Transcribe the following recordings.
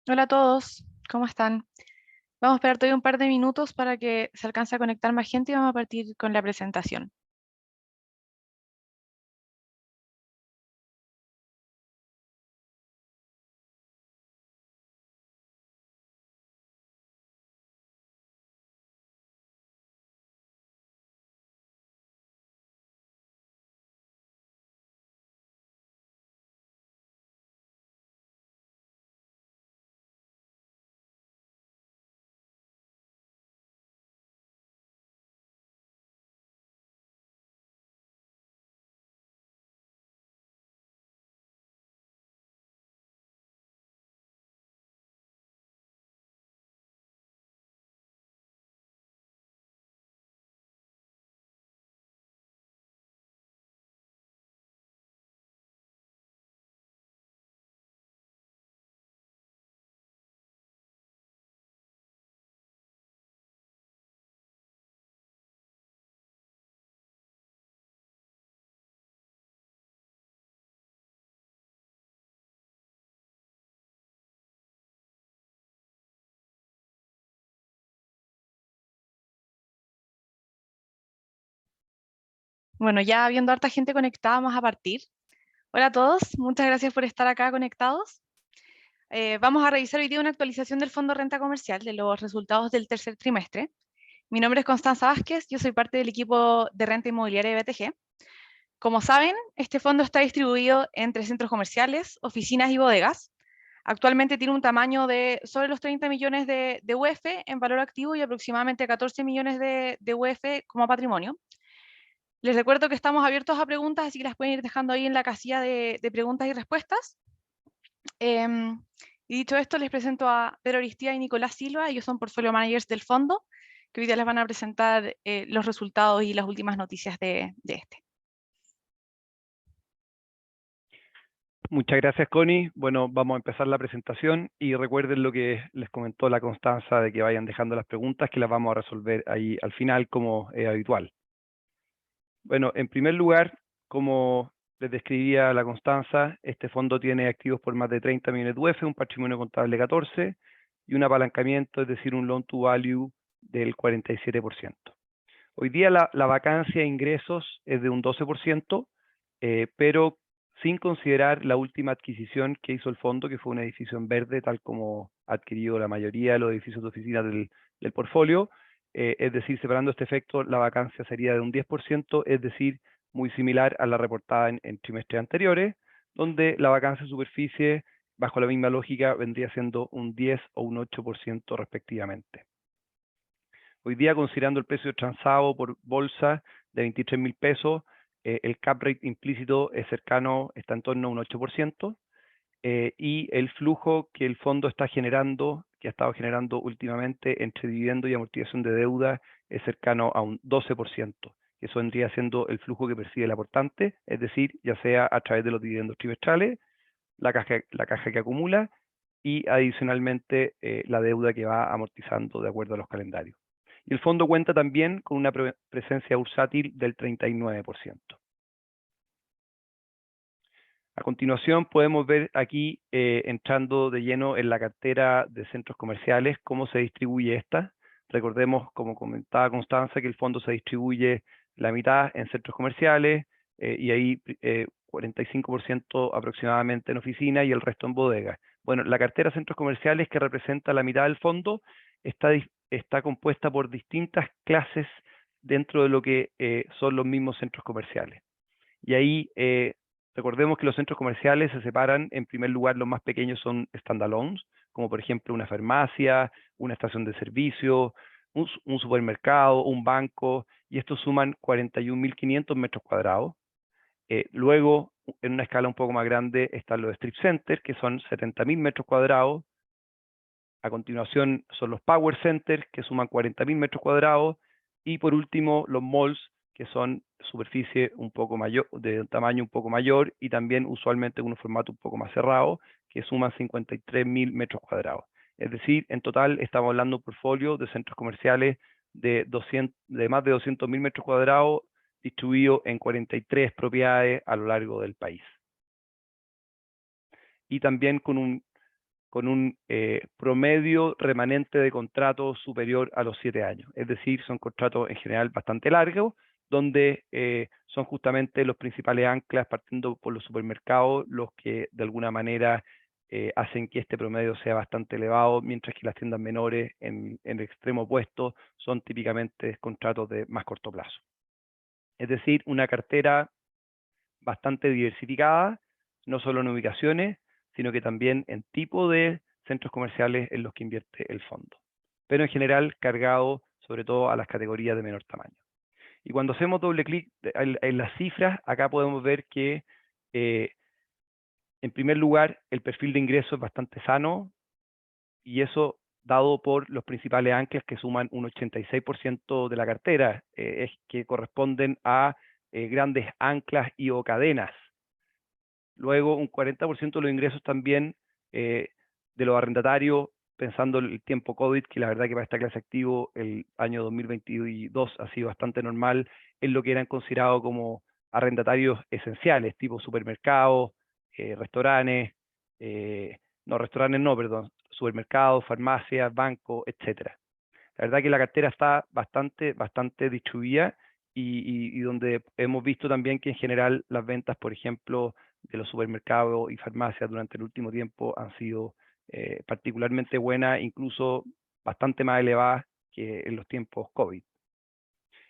Hola a todos, ¿cómo están? Vamos a esperar todavía un par de minutos para que se alcance a conectar más gente y vamos a partir con la presentación. Bueno, ya viendo harta gente conectada, vamos a partir. Hola a todos, muchas gracias por estar acá conectados. Vamos a revisar hoy día una actualización del Fondo Renta Comercial de los resultados del tercer trimestre. Mi nombre es Constanza Vázquez, yo soy parte del equipo de renta inmobiliaria de BTG. Como saben, este fondo está distribuido entre centros comerciales, oficinas y bodegas. Actualmente tiene un tamaño de sobre los 30 millones de UF en valor activo y aproximadamente 14 millones de UF como patrimonio. Les recuerdo que estamos abiertos a preguntas, así que las pueden ir dejando ahí en la casilla de preguntas y respuestas. Y dicho esto, les presento a Pedro Aristía y Nicolás Silva. Ellos son portfolio managers del fondo, que hoy día les van a presentar los resultados y las últimas noticias de este. Muchas gracias, Connie. Bueno, vamos a empezar la presentación y recuerden lo que les comentó la Constanza de que vayan dejando las preguntas que las vamos a resolver ahí al final como es habitual. Bueno, en primer lugar, como les describía la Constanza, este fondo tiene activos por más de 30 millones de UF, un patrimonio contable de 14 y un apalancamiento, es decir, un loan to value del 47%. Hoy día la vacancia de ingresos es de un 12%, pero sin considerar la última adquisición que hizo el fondo, que fue un edificio en verde, tal como ha adquirido la mayoría de los edificios de oficina del portfolio. Es decir, separando este efecto, la vacancia sería de un 10%, es decir, muy similar a la reportada en trimestres anteriores, donde la vacancia de superficie, bajo la misma lógica, vendría siendo un 10 o un 8% respectivamente. Hoy día, considerando el precio transado por bolsa de 23.000 pesos, el cap rate implícito es cercano, está en torno a un 8%, y el flujo que el fondo está generando, que ha estado generando últimamente entre dividendo y amortización de deuda, es cercano a un 12%. Eso vendría siendo el flujo que percibe el aportante, es decir, ya sea a través de los dividendos trimestrales, la caja que acumula y adicionalmente la deuda que va amortizando de acuerdo a los calendarios. Y el fondo cuenta también con una presencia bursátil del 39%. A continuación podemos ver aquí, entrando de lleno en la cartera de centros comerciales, cómo se distribuye esta. Recordemos, como comentaba Constanza, que el fondo se distribuye la mitad en centros comerciales y ahí 45% aproximadamente en oficina y el resto en bodegas. Bueno, la cartera de centros comerciales, que representa la mitad del fondo, está compuesta por distintas clases dentro de lo que son los mismos centros comerciales. Y ahí recordemos que los centros comerciales se separan. En primer lugar, los más pequeños son standalones, como por ejemplo una farmacia, una estación de servicio, un supermercado, un banco, y estos suman 41.500 metros cuadrados. Luego, en una escala un poco más grande, están los strip centers, que son 70.000 metros cuadrados. A continuación son los power centers, que suman 40.000 metros cuadrados. Y por último, los malls, que son superficie un poco mayor, de tamaño un poco mayor y también usualmente con un formato un poco más cerrado, que suman 53.000 metros cuadrados. Es decir, en total estamos hablando de un portfolio de centros comerciales de más de 200.000 metros cuadrados distribuidos en 43 propiedades a lo largo del país. Y también con con un promedio remanente de contrato superior a los 7 años. Es decir, son contratos en general bastante largos, donde son justamente los principales anclas, partiendo por los supermercados, los que de alguna manera hacen que este promedio sea bastante elevado, mientras que las tiendas menores, en el extremo opuesto, son típicamente contratos de más corto plazo. Es decir, una cartera bastante diversificada, no solo en ubicaciones, sino que también en tipo de centros comerciales en los que invierte el fondo, pero en general cargado sobre todo a las categorías de menor tamaño. Y cuando hacemos doble clic en las cifras, acá podemos ver que en primer lugar el perfil de ingreso es bastante sano, y eso dado por los principales anclas que suman un 86% de la cartera, es que corresponden a grandes anclas y o cadenas. Luego, un 40% de los ingresos también de los arrendatarios, pensando el tiempo COVID, que la verdad que para esta clase activo el año 2022 ha sido bastante normal, en lo que eran considerados como arrendatarios esenciales, tipo supermercados, restaurantes, no, restaurantes no, perdón, supermercados, farmacias, bancos, etcétera. La verdad que la cartera está bastante distribuida y donde hemos visto también que en general las ventas, por ejemplo, de los supermercados y farmacias durante el último tiempo han sido particularmente buenas, incluso bastante más elevadas que en los tiempos COVID.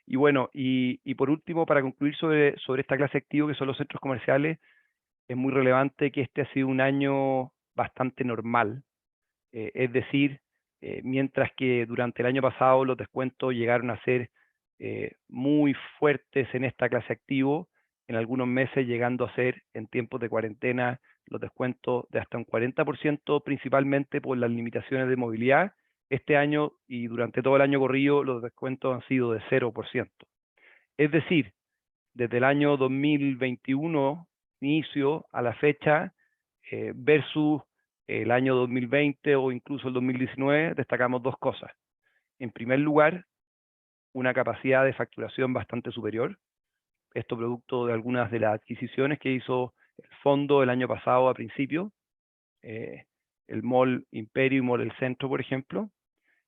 Y bueno, y por último, para concluir sobre esta clase de activo que son los centros comerciales, es muy relevante que este ha sido un año bastante normal, es decir, mientras que durante el año pasado los descuentos llegaron a ser muy fuertes en esta clase activo, en algunos meses llegando a ser en tiempos de cuarentena los descuentos de hasta un 40%, principalmente por las limitaciones de movilidad. Este año y durante todo el año corrido los descuentos han sido de 0%. Es decir, desde el año 2021, inicio, a la fecha, versus el año 2020 o incluso el 2019, destacamos dos cosas. En primer lugar, una capacidad de facturación bastante superior. Esto producto de algunas de las adquisiciones que hizo el fondo el año pasado a principio, el Mall Imperio y Mall El Centro, por ejemplo.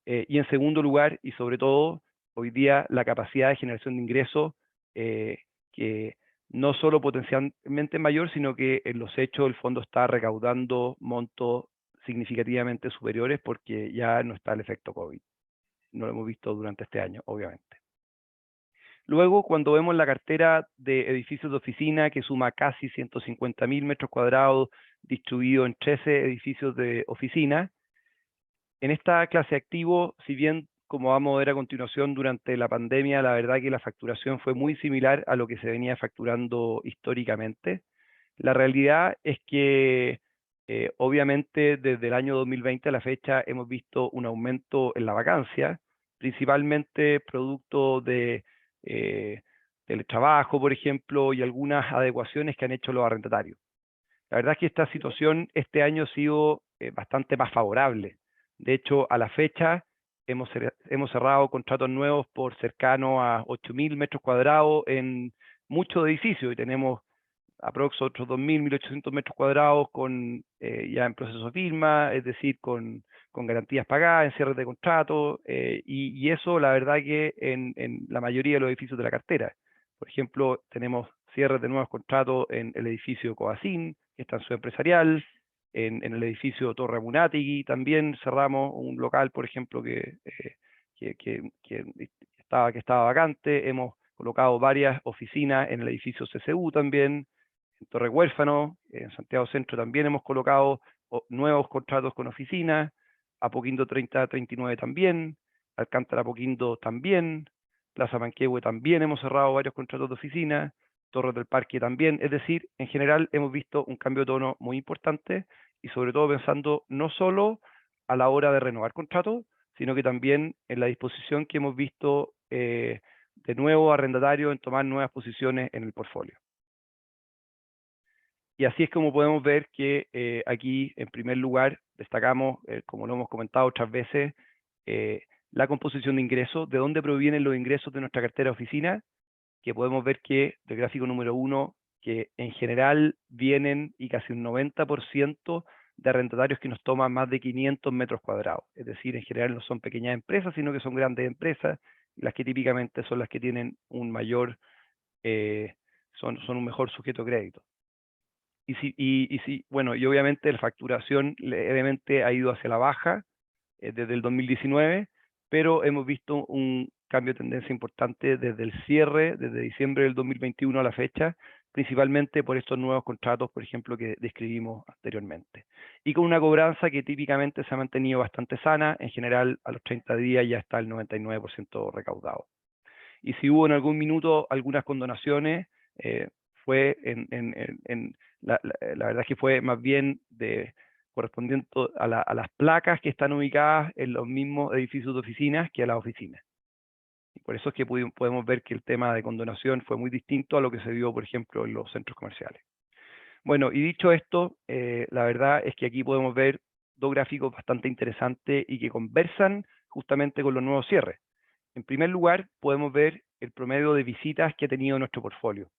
Y en segundo lugar, y sobre todo, hoy día la capacidad de generación de ingresos, que no solo potencialmente mayor, sino que en los hechos el fondo está recaudando montos significativamente superiores porque ya no está el efecto COVID. No lo hemos visto durante este año, obviamente. Luego, cuando vemos la cartera de edificios de oficina, que suma casi 150.000 metros cuadrados distribuido en 13 edificios de oficina, en esta clase activo, si bien como vamos a ver a continuación durante la pandemia, la verdad que la facturación fue muy similar a lo que se venía facturando históricamente. La realidad es que obviamente desde el año 2020 a la fecha hemos visto un aumento en la vacancia, principalmente producto de teletrabajo, por ejemplo, y algunas adecuaciones que han hecho los arrendatarios. La verdad es que esta situación este año ha sido bastante más favorable. De hecho, a la fecha hemos cerrado contratos nuevos por cercano a 8.000 metros cuadrados en muchos edificios y tenemos aproximadamente otros 2.000, 1.800 metros cuadrados ya en proceso de firma, es decir, con garantías pagadas, en cierres de contrato, y eso la verdad que en la mayoría de los edificios de la cartera. Por ejemplo, tenemos cierres de nuevos contratos en el edificio Coacín, que está en su empresarial, en el edificio Torre Munátegui también cerramos un local, por ejemplo, que estaba vacante. Hemos colocado varias oficinas en el edificio CCU también, en Torre Huérfano, en Santiago Centro también hemos colocado nuevos contratos con oficinas, Apoquindo 3039 también, Alcántara Apoquindo también, Plaza Manquehue también hemos cerrado varios contratos de oficina, Torres del Parque también, es decir, en general hemos visto un cambio de tono muy importante y sobre todo pensando no solo a la hora de renovar contratos, sino que también en la disposición que hemos visto de nuevo arrendatarios en tomar nuevas posiciones en el portfolio. Y así es como podemos ver que aquí, en primer lugar, destacamos, como lo hemos comentado otras veces, la composición de ingresos, de dónde provienen los ingresos de nuestra cartera de oficina, que podemos ver que del gráfico número 1, que en general vienen y casi un 90% de arrendatarios que nos toman más de 500 metros cuadrados. Es decir, en general no son pequeñas empresas, sino que son grandes empresas, las que típicamente son las que tienen un mayor, son un mejor sujeto de crédito. Bueno, y obviamente la facturación levemente ha ido hacia la baja desde el 2019, pero hemos visto un cambio de tendencia importante desde el cierre, desde diciembre del 2021 a la fecha, principalmente por estos nuevos contratos, por ejemplo, que describimos anteriormente. Y con una cobranza que típicamente se ha mantenido bastante sana, en general a los 30 días ya está el 99% recaudado. Y si hubo en algún minuto algunas condonaciones, fue la verdad es que fue más bien correspondiente a las placas que están ubicadas en los mismos edificios de oficinas que a las oficinas. Y por eso es que podemos ver que el tema de condonación fue muy distinto a lo que se vio, por ejemplo, en los centros comerciales. Bueno, y dicho esto, la verdad es que aquí podemos ver dos gráficos bastante interesantes y que conversan justamente con los nuevos cierres. En primer lugar, podemos ver el promedio de visitas que ha tenido nuestro portfolio.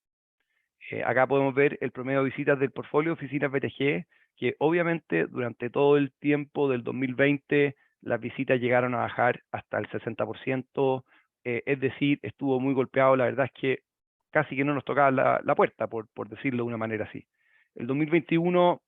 Acá podemos ver el promedio de visitas del portfolio de oficinas BTG, que obviamente durante todo el tiempo del 2020 las visitas llegaron a bajar hasta el 60%, es decir, estuvo muy golpeado, la verdad es que casi que no nos tocaba la puerta, por decirlo de una manera así. El 2021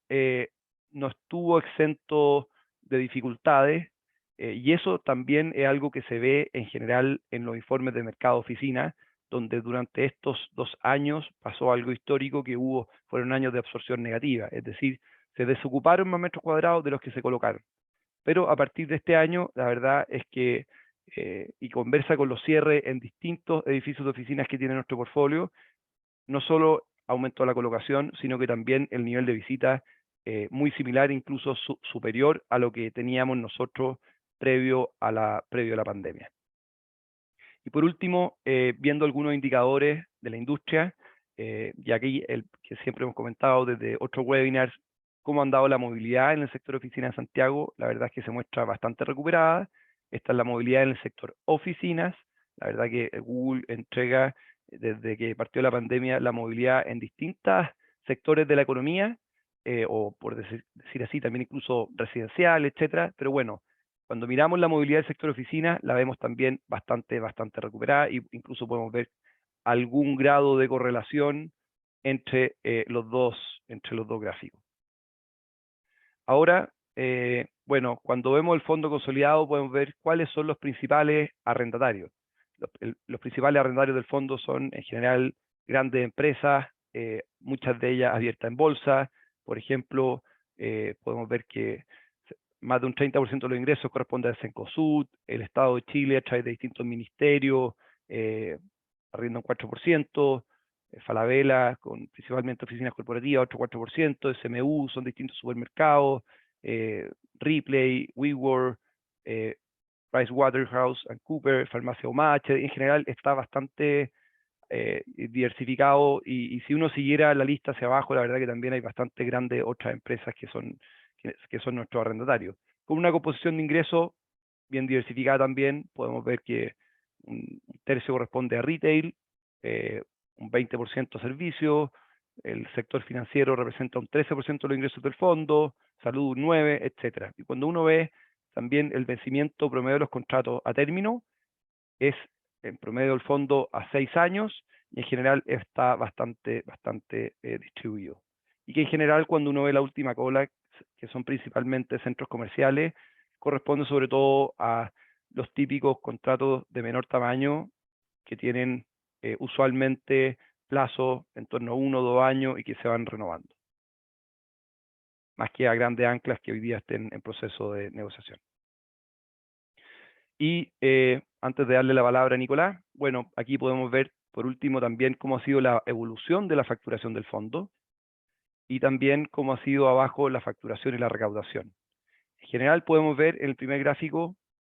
no estuvo exento de dificultades, y eso también es algo que se ve en general en los informes de mercado de oficina, donde durante estos 2 años pasó algo histórico que fueron años de absorción negativa, es decir, se desocuparon más metros cuadrados de los que se colocaron. Pero a partir de este año, la verdad es que, y conversa con los cierres en distintos edificios de oficinas que tiene nuestro portfolio, no solo aumentó la colocación, sino que también el nivel de visitas muy similar, incluso superior a lo que teníamos nosotros previo a la pandemia. Y por último, viendo algunos indicadores de la industria, y aquí el que siempre hemos comentado desde otros webinars, cómo ha andado la movilidad en el sector oficina de Santiago, la verdad es que se muestra bastante recuperada. Esta es la movilidad en el sector oficinas. La verdad que Google entrega, desde que partió la pandemia, la movilidad en distintos sectores de la economía, o por decir así, también incluso residencial, etcétera. Pero bueno, cuando miramos la movilidad del sector oficina, la vemos también bastante recuperada, e incluso podemos ver algún grado de correlación entre los dos gráficos. Ahora, bueno, cuando vemos el fondo consolidado podemos ver cuáles son los principales arrendatarios. Los principales arrendatarios del fondo son en general grandes empresas, muchas de ellas abiertas en bolsa. Por ejemplo, podemos ver que más de un 30% de los ingresos corresponde a Cencosud, el Estado de Chile a través de distintos ministerios, arriendo un 4%, Falabella, con principalmente oficinas corporativas, otro 4%, SMU, son distintos supermercados, Ripley, WeWork, PricewaterhouseCoopers, Farmacia UMH, en general está bastante diversificado, y si uno siguiera la lista hacia abajo, la verdad que también hay bastante grandes otras empresas que son nuestros arrendatarios. Con una composición de ingresos bien diversificada también, podemos ver que un tercio corresponde a retail, un 20% a servicios, el sector financiero representa un 13% de los ingresos del fondo, salud un 9%, etc. Y cuando uno ve también el vencimiento promedio de los contratos a término, es en promedio del fondo a 6 años, y en general está bastante distribuido. Y que en general cuando uno ve la última cola, que son principalmente centros comerciales, corresponde sobre todo a los típicos contratos de menor tamaño que tienen usualmente plazos en torno a 1 o 2 años y que se van renovando, más que a grandes anclas que hoy día estén en proceso de negociación. Y antes de darle la palabra a Nicolás, bueno, aquí podemos ver por último también cómo ha sido la evolución de la facturación del fondo, y también cómo ha sido abajo la facturación y la recaudación. En general podemos ver en el primer gráfico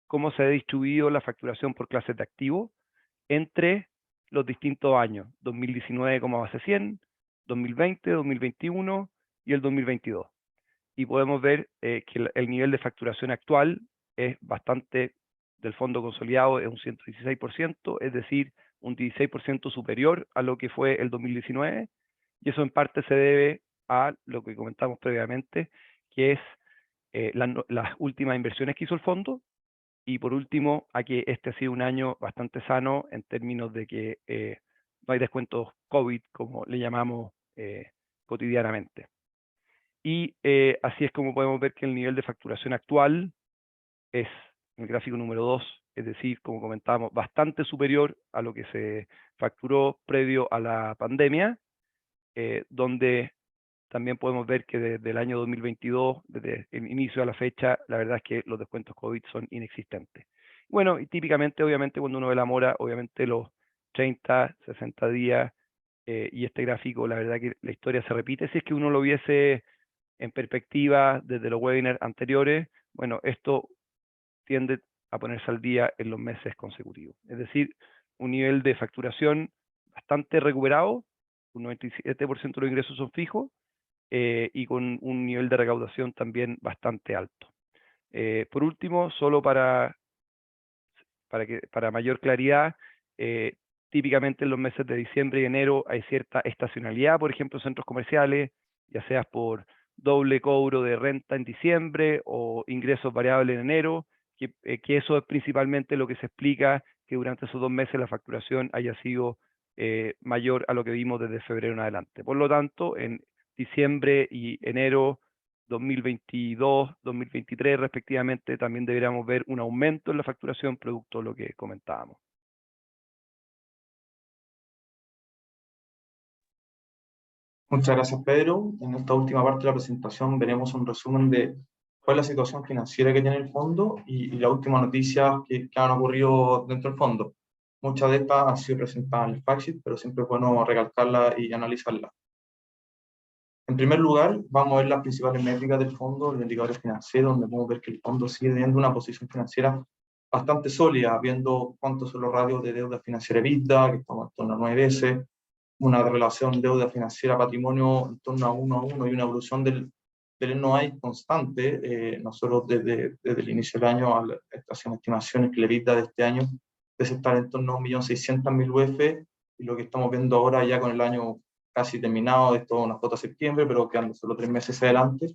cómo se ha distribuido la facturación por clases de activo entre los distintos años, 2019 como base 100, 2020, 2021 y el 2022. Y podemos ver que el nivel de facturación actual es bastante, del fondo consolidado es un 116%, es decir, un 16% superior a lo que fue el 2019, y eso en parte se debe a lo que comentamos previamente, que es las últimas inversiones que hizo el fondo, y por último, a que este ha sido un año bastante sano en términos de que no hay descuentos COVID, como le llamamos cotidianamente. Y así es como podemos ver que el nivel de facturación actual es, en el gráfico número 2, es decir, como comentábamos, bastante superior a lo que se facturó previo a la pandemia, donde también podemos ver que desde el año 2022, desde el inicio a la fecha, la verdad es que los descuentos COVID son inexistentes. Bueno, y típicamente, obviamente, cuando uno ve la mora, obviamente los 30, 60 días y este gráfico, la verdad que la historia se repite. Si es que uno lo viese en perspectiva desde los webinars anteriores, bueno, esto tiende a ponerse al día en los meses consecutivos. Es decir, un nivel de facturación bastante recuperado, un 97% de los ingresos son fijos, y con un nivel de recaudación también bastante alto. Por último, solo para mayor claridad, típicamente en los meses de diciembre y enero hay cierta estacionalidad, por ejemplo, en centros comerciales, ya sea por doble cobro de renta en diciembre o ingresos variables en enero, que eso es principalmente lo que se explica que durante esos 2 meses la facturación haya sido mayor a lo que vimos desde febrero en adelante. Por lo tanto, en diciembre y enero 2022, 2023 respectivamente, también deberíamos ver un aumento en la facturación producto de lo que comentábamos. Muchas gracias, Pedro. En esta última parte de la presentación veremos un resumen de cuál es la situación financiera que tiene el fondo y las últimas noticias que han ocurrido dentro del fondo. Muchas de estas han sido presentadas en el fact-sheet, pero siempre es bueno recalcarlas y analizarlas. En primer lugar, vamos a ver las principales métricas del fondo, los indicadores financieros, donde podemos ver que el fondo sigue teniendo una posición financiera bastante sólida, viendo cuántos son los ratios de deuda financiera EBITDA, que estamos en torno a 9 veces, una relación deuda financiera patrimonio en torno a 1 a 1 y una evolución del NOI constante. Nosotros desde el inicio del año hacemos estimaciones que la EBITDA de este año debe estar en torno a 1.600.000 UF, y lo que estamos viendo ahora ya con el año casi terminado, esto es una cuota de septiembre, pero quedando solo 3 meses adelante,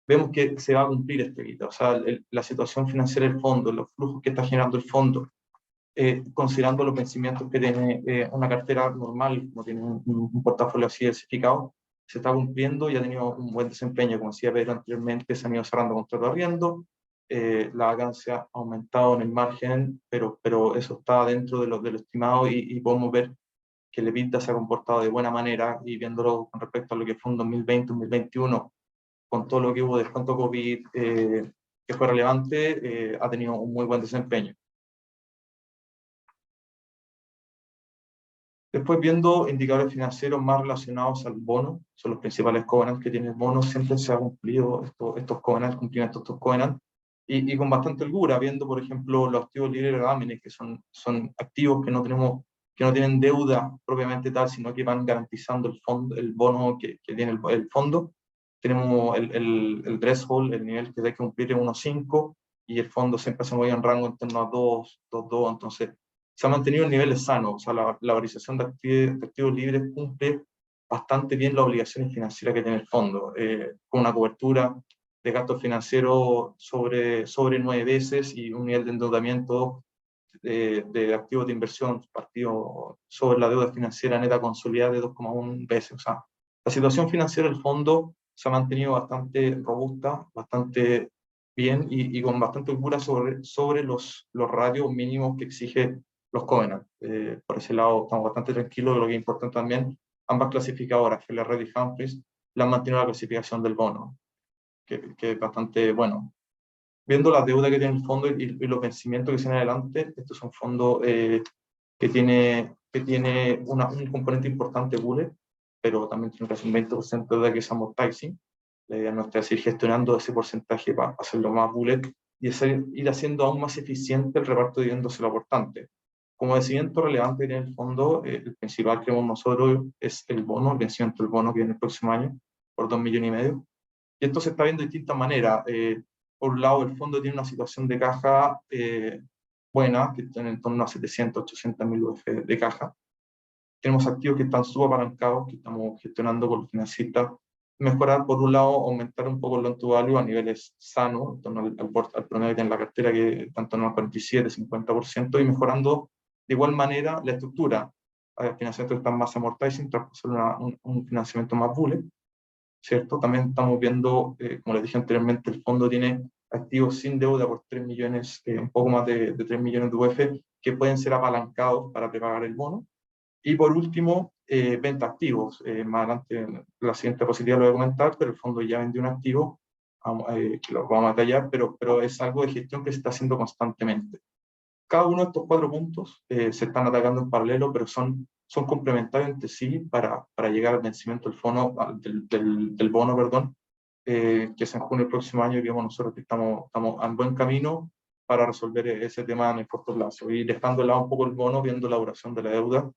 vemos que se va a cumplir este EBITDA. O sea, la situación financiera del fondo, los flujos que está generando el fondo, considerando los vencimientos que tiene una cartera normal, no tiene un portafolio así diversificado, se está cumpliendo y ha tenido un buen desempeño. Como decía Pedro anteriormente, se han ido cerrando contratos de arriendo, la vacancia ha aumentado en el margen, pero eso está dentro de lo estimado, y podemos ver que el EBITDA se ha comportado de buena manera, y viéndolo con respecto a lo que fue en 2020-2021, con todo lo que hubo de descuento COVID, que fue relevante, ha tenido un muy buen desempeño. Después, viendo indicadores financieros más relacionados al bono, son los principales covenants que tiene el bono, siempre se ha cumplido estos covenants, cumplimiento de estos covenants, y con bastante holgura, viendo, por ejemplo, los activos libres de gravámenes, que son activos que no tienen deuda propiamente tal, sino que van garantizando el bono que tiene el fondo. Tenemos el threshold, el nivel que hay que cumplir en 1.5, y el fondo siempre se mueve en rango en torno a 2, 2, entonces se ha mantenido en niveles sanos. O sea, la valorización de activos libres cumple bastante bien las obligaciones financieras que tiene el fondo, con una cobertura de gastos financieros sobre 9 veces y un nivel de endeudamiento de activos de inversión partido sobre la deuda financiera neta consolidada de 2,1 veces. O sea, la situación financiera del fondo se ha mantenido bastante robusta, bastante bien, y con bastante holgura sobre los ratios mínimos que exige los covenants. Por ese lado estamos bastante tranquilos. Lo que es importante también, ambas clasificadoras, FLRD y Humphreys, la han mantenido la clasificación del bono, que es bastante bueno. Viendo la deuda que tiene el fondo y los vencimientos que se vienen adelante, estos son fondos que tiene un componente importante bullet, pero también tiene casi un 20% de deuda que es amortizing. La idea nuestra es ir gestionando ese porcentaje para hacerlo más bullet y ir haciendo aún más eficiente el reparto de dividendos al aportante. Como vencimiento relevante que tiene el fondo, el principal que vemos nosotros es el bono, el vencimiento del bono que viene el próximo año por 2,5 millones. Y esto se está viendo de distintas maneras. Por un lado, el fondo tiene una situación de caja buena, que está en torno a 700, 800 mil UF de caja. Tenemos activos que están subapalancados, que estamos gestionando con los financistas mejorar, por un lado, aumentar un poco el loan to value a niveles sanos, en torno al promedio que tiene la cartera, que tanto en el 47, 50%, y mejorando de igual manera la estructura. Financiamiento está más amortizing, traspasar un financiamiento más bullet, ¿cierto? También estamos viendo, como les dije anteriormente, el fondo tiene activos sin deuda por 3 millones, un poco más de 3 millones de UF, que pueden ser apalancados para prepagar el bono. Y por último, venta activos. Más adelante, la siguiente diapositiva lo voy a comentar, pero el fondo ya vendió un activo, que lo vamos a detallar, pero es algo de gestión que se está haciendo constantemente. Cada uno de estos 4 puntos se están atacando en paralelo, pero son complementarios entre sí para llegar al vencimiento del bono, perdón, que es en junio del próximo año, y digamos nosotros que estamos en buen camino para resolver ese tema en el corto plazo. Y dejando de lado un poco el bono, viendo la duración de la deuda,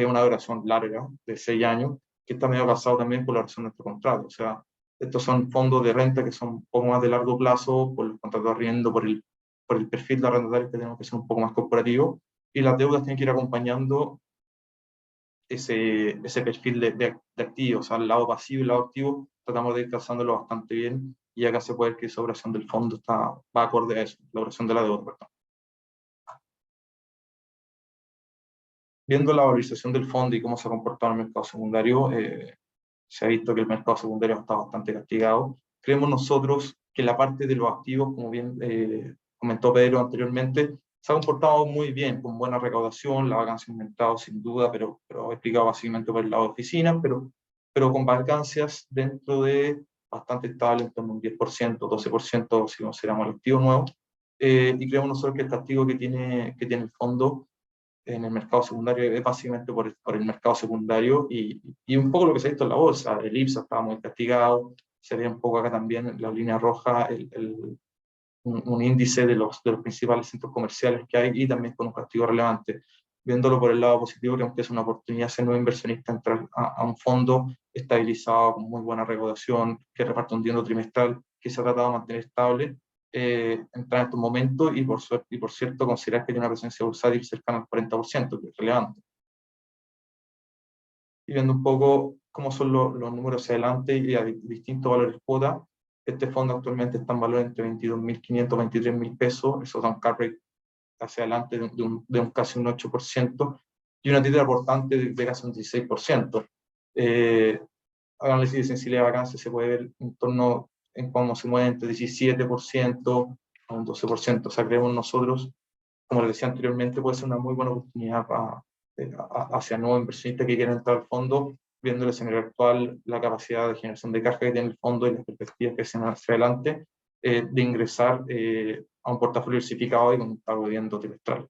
una duración larga, de 6 años, que está medio casado también por la duración de nuestro contrato. O sea, estos son fondos de renta que son un poco más de largo plazo, por los contratos de arriendo, por el perfil de arrendatarios que tenemos que ser un poco más corporativo, y las deudas tienen que ir acompañando ese perfil de activos, o sea, el lado pasivo y el lado activo, tratamos de ir trazándolo bastante bien, y acá se puede ver que esa duración del fondo va acorde a eso, la duración de la deuda, perdón. Viendo la valorización del fondo y cómo se ha comportado en el mercado secundario, se ha visto que el mercado secundario está bastante castigado. Creemos nosotros que la parte de los activos, como bien comentó Pedro anteriormente, se ha comportado muy bien, con buena recaudación, la vacancia ha aumentado sin duda, pero explicado básicamente por el lado de oficinas, pero con vacancias dentro de bastante estable, en torno a un 10%, 12%, si consideramos el activo nuevo, y creemos nosotros que este activo que tiene el fondo en el mercado secundario es básicamente por el mercado secundario, y un poco lo que se ha visto en la bolsa. El IPSA estaba muy castigado, se ve un poco acá también en la línea roja un índice de los principales centros comerciales que hay, y también con un castigo relevante. Viéndolo por el lado positivo, creo que es una oportunidad ser nuevo inversionista, entrar a un fondo estabilizado, con muy buena recaudación, que reparte un dividendo trimestral, que se ha tratado de mantener estable, entrar en estos momentos, y por cierto considerar que tiene una presencia bursátil cercana al 40%, que es relevante. Y viendo un poco cómo son los números hacia adelante y a distintos valores cuota, este fondo actualmente está en valor entre 22.500 y 23.000 pesos, eso da un cap rate hacia adelante de un casi un 8%, y una titra aportante de casi un 16%. Análisis de sensibilidad de vacancia se puede ver en torno en cómo se mueve entre 17% a un 12%. O sea, creemos nosotros, como les decía anteriormente, puede ser una muy buena oportunidad hacia nuevos inversionistas que quieren entrar al fondo, viendo el escenario actual, la capacidad de generación de caja que tiene el fondo y las perspectivas que se dan hacia adelante, de ingresar a un portafolio diversificado y con un pago de dividendo trimestral.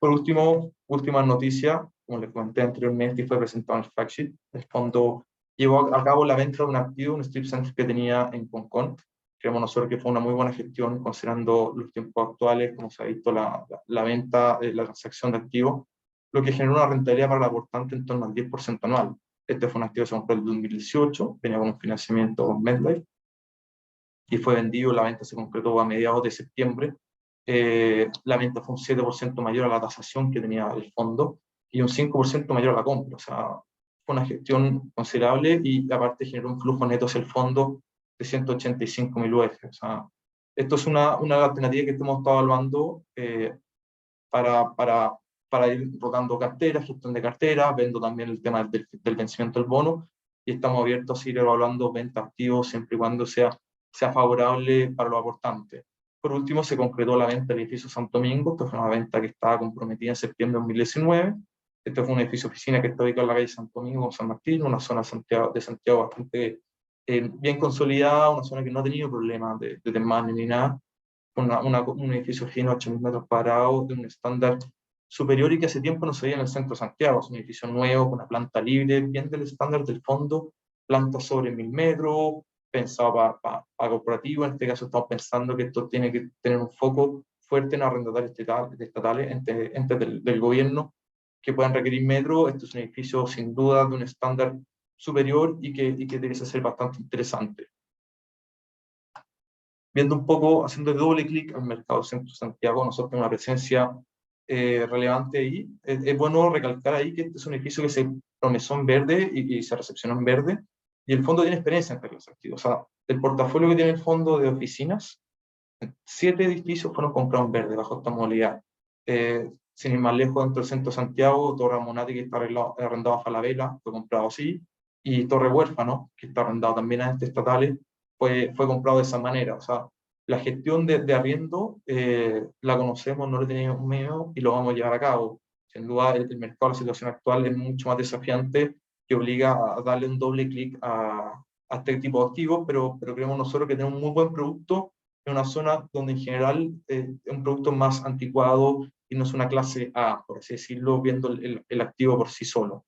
Por último, última noticia, como les comenté anteriormente, y fue presentado en el fact sheet, el fondo llevó a cabo la venta de un activo, un strip center que tenía en Hong Kong. Creemos nosotros que fue una muy buena gestión, considerando los tiempos actuales, como se ha visto la venta, la transacción de activos, lo que generó una rentabilidad para el aportante en torno al 10% anual. Este fue un activo que se compró en el 2018, venía con un financiamiento con MedLife, y fue vendido. La venta se concretó a mediados de septiembre. La venta fue un 7% mayor a la tasación que tenía el fondo, y un 5% mayor a la compra. O sea, fue una gestión considerable, y aparte generó un flujo neto hacia el fondo de 185.000 UF. O sea, esto es una alternativa que estamos evaluando para ir rotando carteras, gestión de cartera, viendo también el tema del vencimiento del bono, y estamos abiertos a seguir evaluando venta activos siempre y cuando sea favorable para los aportantes. Por último, se concretó la venta del edificio Santo Domingo. Esta fue una venta que estaba comprometida en septiembre de 2019. Este fue un edificio oficina que está ubicado en la calle Santo Domingo, San Martín, una zona de Santiago bastante bien consolidada, una zona que no ha tenido problemas de desmanes ni nada. Un edificio fino, 8.000 metros cuadrados, de un estándar superior y que hace tiempo no se veía en el centro de Santiago. Es un edificio nuevo, con una planta libre, bien del estándar del fondo, planta sobre 1.000 metros, pensado para corporativo. En este caso estamos pensando que esto tiene que tener un foco fuerte en arrendatarios estatales, entes del gobierno, que puedan requerir metro. Este es un edificio sin duda de un estándar superior, y que debe ser bastante interesante. Viendo un poco, haciendo doble clic al mercado centro Santiago, nosotros tenemos una presencia relevante ahí. Es bueno recalcar ahí que este es un edificio que se promesó en verde y se recepcionó en verde. Y el fondo tiene experiencia en esta clase de activos. O sea, el portafolio que tiene el fondo de oficinas, 7 edificios fueron comprados en verde, bajo esta modalidad. Sin ir más lejos, dentro del centro de Santiago, Torre Monati, que está arrendado a Falabella, fue comprado así, y Torre Huérfano, que está arrendado también a entes estatales, fue comprado de esa manera. O sea, la gestión de arriendo la conocemos, no le tenemos miedo y lo vamos a llevar a cabo. Sin duda, el mercado, la situación actual es mucho más desafiante, que obliga a darle un doble clic a este tipo de activos, pero creemos nosotros que tenemos un muy buen producto en una zona donde en general es un producto más anticuado y no es una clase A, por así decirlo, viendo el activo por sí solo.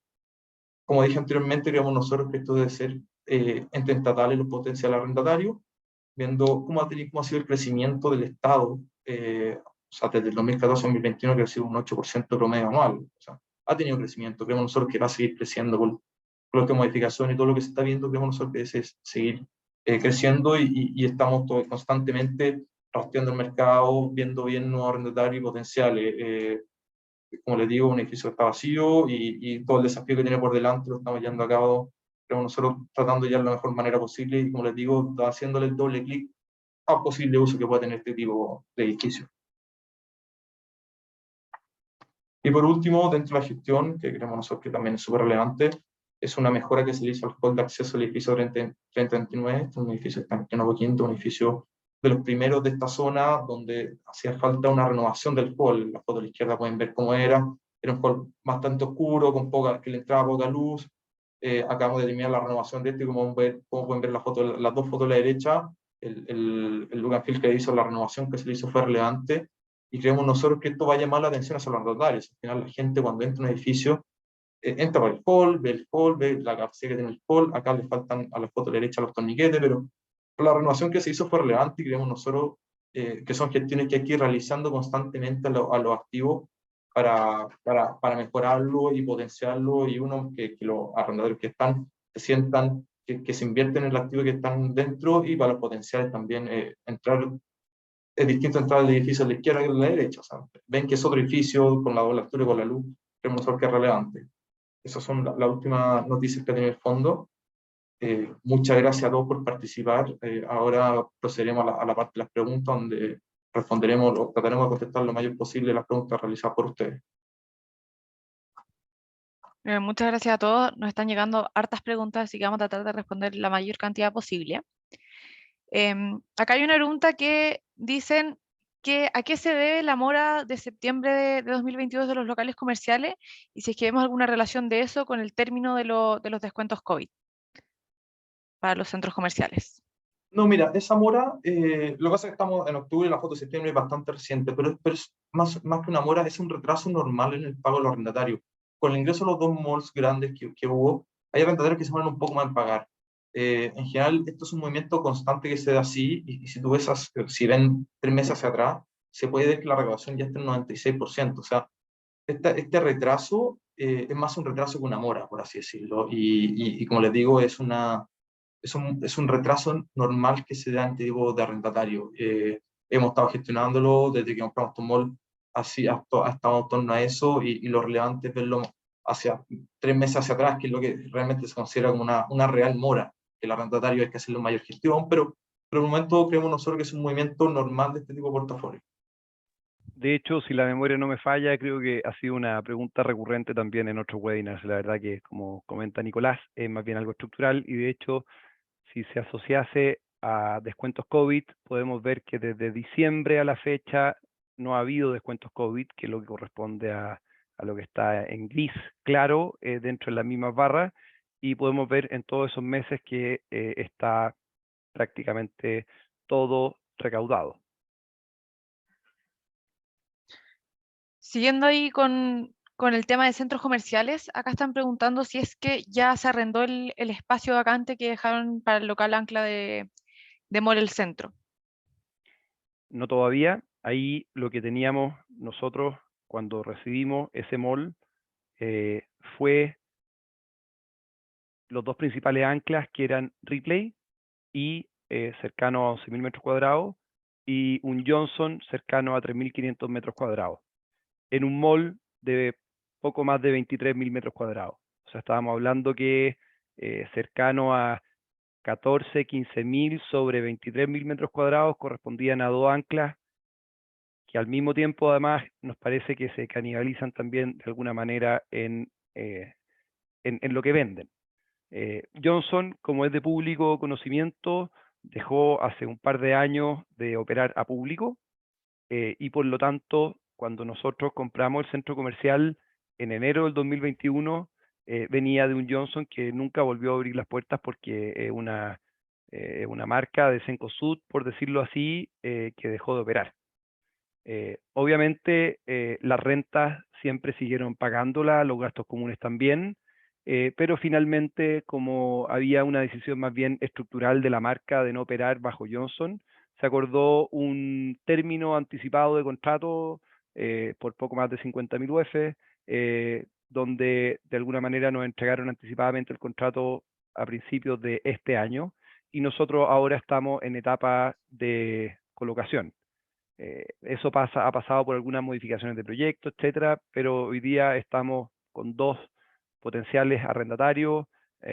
Como dije anteriormente, creemos nosotros que esto debe ser entre estatales los potenciales arrendatarios, viendo cómo ha sido el crecimiento del Estado, o sea, desde el 2014 a 2021 que ha sido un 8% promedio anual. O sea, ha tenido crecimiento, creemos nosotros que va a seguir creciendo con las modificaciones y todo lo que se está viendo, creemos nosotros que debe seguir creciendo y estamos constantemente rastreando el mercado, viendo bien nuevos arrendatarios y potenciales. Como les digo, un edificio que está vacío y todo el desafío que tiene por delante lo estamos llevando a cabo, pero nosotros tratando ya de la mejor manera posible y, como les digo, haciéndole el doble clic a posible uso que pueda tener este tipo de edificio. Y por último, dentro de la gestión, que creemos nosotros que también es súper relevante, es una mejora que se le hizo al hall de acceso al edificio 3039. Este es un edificio que está en Nuevo Quinto, un edificio de los primeros de esta zona, donde hacía falta una renovación del hall. La foto de la izquierda pueden ver cómo era un hall bastante oscuro, con que le entraba poca luz. Acabamos de terminar la renovación de este, como pueden ver las dos fotos a la derecha, el look and feel que hizo, la renovación que se le hizo fue relevante, y creemos nosotros que esto va a llamar la atención hacia los arrendatarios. Al final la gente, cuando entra a un edificio, entra por el hall, ve la capacidad que tiene el hall. Acá le faltan a la foto de la derecha los torniquetes, pero la renovación que se hizo fue relevante y creemos nosotros que son gestiones que hay que ir realizando constantemente a los activos para mejorarlo y potenciarlo, y que los arrendatarios que están se sientan que se invierten en el activo que están dentro, y para los potenciales también entrar. Es distinto entrar al edificio a la izquierda que a la derecha. O sea, ven que es otro edificio con la doble altura y con la luz, creemos nosotros que es relevante. Esas son las últimas noticias que tiene el fondo. Muchas gracias a todos por participar. Ahora procederemos a la parte de las preguntas, donde responderemos o trataremos de contestar lo mayor posible las preguntas realizadas por ustedes. Muchas gracias a todos. Nos están llegando hartas preguntas, así que vamos a tratar de responder la mayor cantidad posible. Acá hay una pregunta que dicen que ¿a qué se debe la mora de septiembre de 2022 de los locales comerciales? Y si es que vemos alguna relación de eso con el término de los descuentos COVID para los centros comerciales. No, mira, esa mora, lo que pasa es que estamos en octubre, la foto de septiembre es bastante reciente, pero es más que una mora, es un retraso normal en el pago de los arrendatarios. Con el ingreso de los dos malls grandes que hubo, hay arrendatarios que se van un poco más en pagar. En general, esto es un movimiento constante que se da así, y si tú ves, si ven 3 meses hacia atrás, se puede ver que la recaudación ya está en 96%. O sea, este retraso es más un retraso que una mora, por así decirlo. Y como les digo, es un retraso normal que se da en este tipo de arrendatario. Hemos estado gestionándolo desde que compramos Tomol, así ha estado en torno a eso, y lo relevante es verlo hacia 3 meses hacia atrás, que es lo que realmente se considera como una real mora, que el arrendatario hay que hacerle mayor gestión, pero por el momento creemos nosotros que es un movimiento normal de este tipo de portafolio. De hecho, si la memoria no me falla, creo que ha sido una pregunta recurrente también en otros webinars. La verdad que, como comenta Nicolás, es más bien algo estructural, y de hecho, si se asociase a descuentos COVID, podemos ver que desde diciembre a la fecha no ha habido descuentos COVID, que es lo que corresponde a lo que está en gris claro dentro de las mismas barras, y podemos ver en todos esos meses que está prácticamente todo recaudado. Siguiendo ahí con el tema de centros comerciales, acá están preguntando si es que ya se arrendó el espacio vacante que dejaron para el local ancla de Mall El Centro. No todavía. Ahí lo que teníamos nosotros cuando recibimos ese mall fue los dos principales anclas, que eran Ripley y cercano a 11.000 metros cuadrados, y un Johnson cercano a 3.500 metros cuadrados, en un mall de poco más de 23.000 metros cuadrados. O sea, estábamos hablando que cercano a 14, 15.000 sobre 23.000 metros cuadrados correspondían a 2 anclas, que al mismo tiempo además nos parece que se canibalizan también de alguna manera en lo que venden. Johnson, como es de público conocimiento, dejó hace un par de años de operar a público, y por lo tanto, cuando nosotros compramos el centro comercial en enero del 2021, venía de un Johnson que nunca volvió a abrir las puertas porque es una marca de Cencosud, por decirlo así, que dejó de operar. Obviamente, las rentas siempre siguieron pagándolas, los gastos comunes también, pero finalmente, como había una decisión más bien estructural de la marca de no operar bajo Johnson, se acordó un término anticipado de contrato por poco más de 50.000 UF, donde de alguna manera nos entregaron anticipadamente el contrato a principios de este año, y nosotros ahora estamos en etapa de colocación. Eso ha pasado por algunas modificaciones de proyecto, etcétera, pero hoy día estamos con 2 potenciales arrendatarios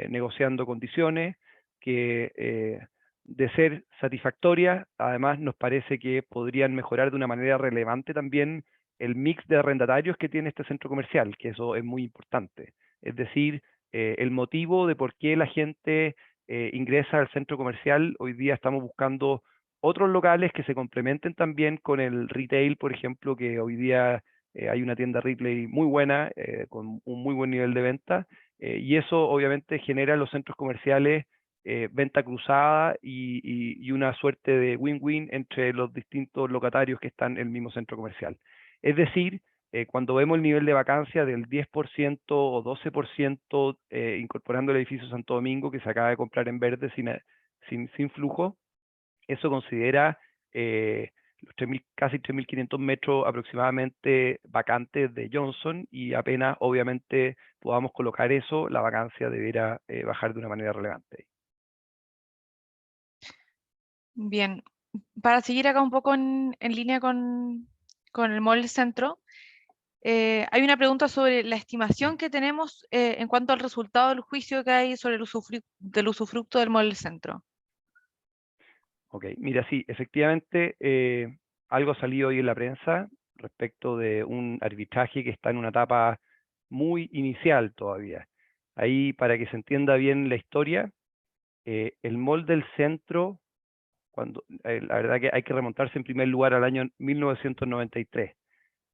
negociando condiciones que, de ser satisfactorias, además nos parece que podrían mejorar de una manera relevante también el mix de arrendatarios que tiene este centro comercial, que eso es muy importante. Es decir, el motivo de por qué la gente ingresa al centro comercial, hoy día estamos buscando otros locales que se complementen también con el retail, por ejemplo, que hoy día hay una tienda retail muy buena, con un muy buen nivel de venta, y eso obviamente genera en los centros comerciales venta cruzada y una suerte de win-win entre los distintos locatarios que están en el mismo centro comercial. Es decir, cuando vemos el nivel de vacancia del 10% o 12%, incorporando el edificio Santo Domingo que se acaba de comprar en verde sin flujo, eso considera los casi 3.500 metros aproximadamente vacantes de Johnson, y apenas obviamente podamos colocar eso, la vacancia deberá bajar de una manera relevante. Bien, para seguir acá un poco en línea con el Mall Centro, hay una pregunta sobre la estimación que tenemos en cuanto al resultado del juicio que hay sobre el usufructo del Mall Centro. Ok, mira, sí, efectivamente algo ha salido hoy en la prensa respecto de un arbitraje que está en una etapa muy inicial todavía. Ahí, para que se entienda bien la historia, el Mall del Centro, la verdad que hay que remontarse en primer lugar al año 1993.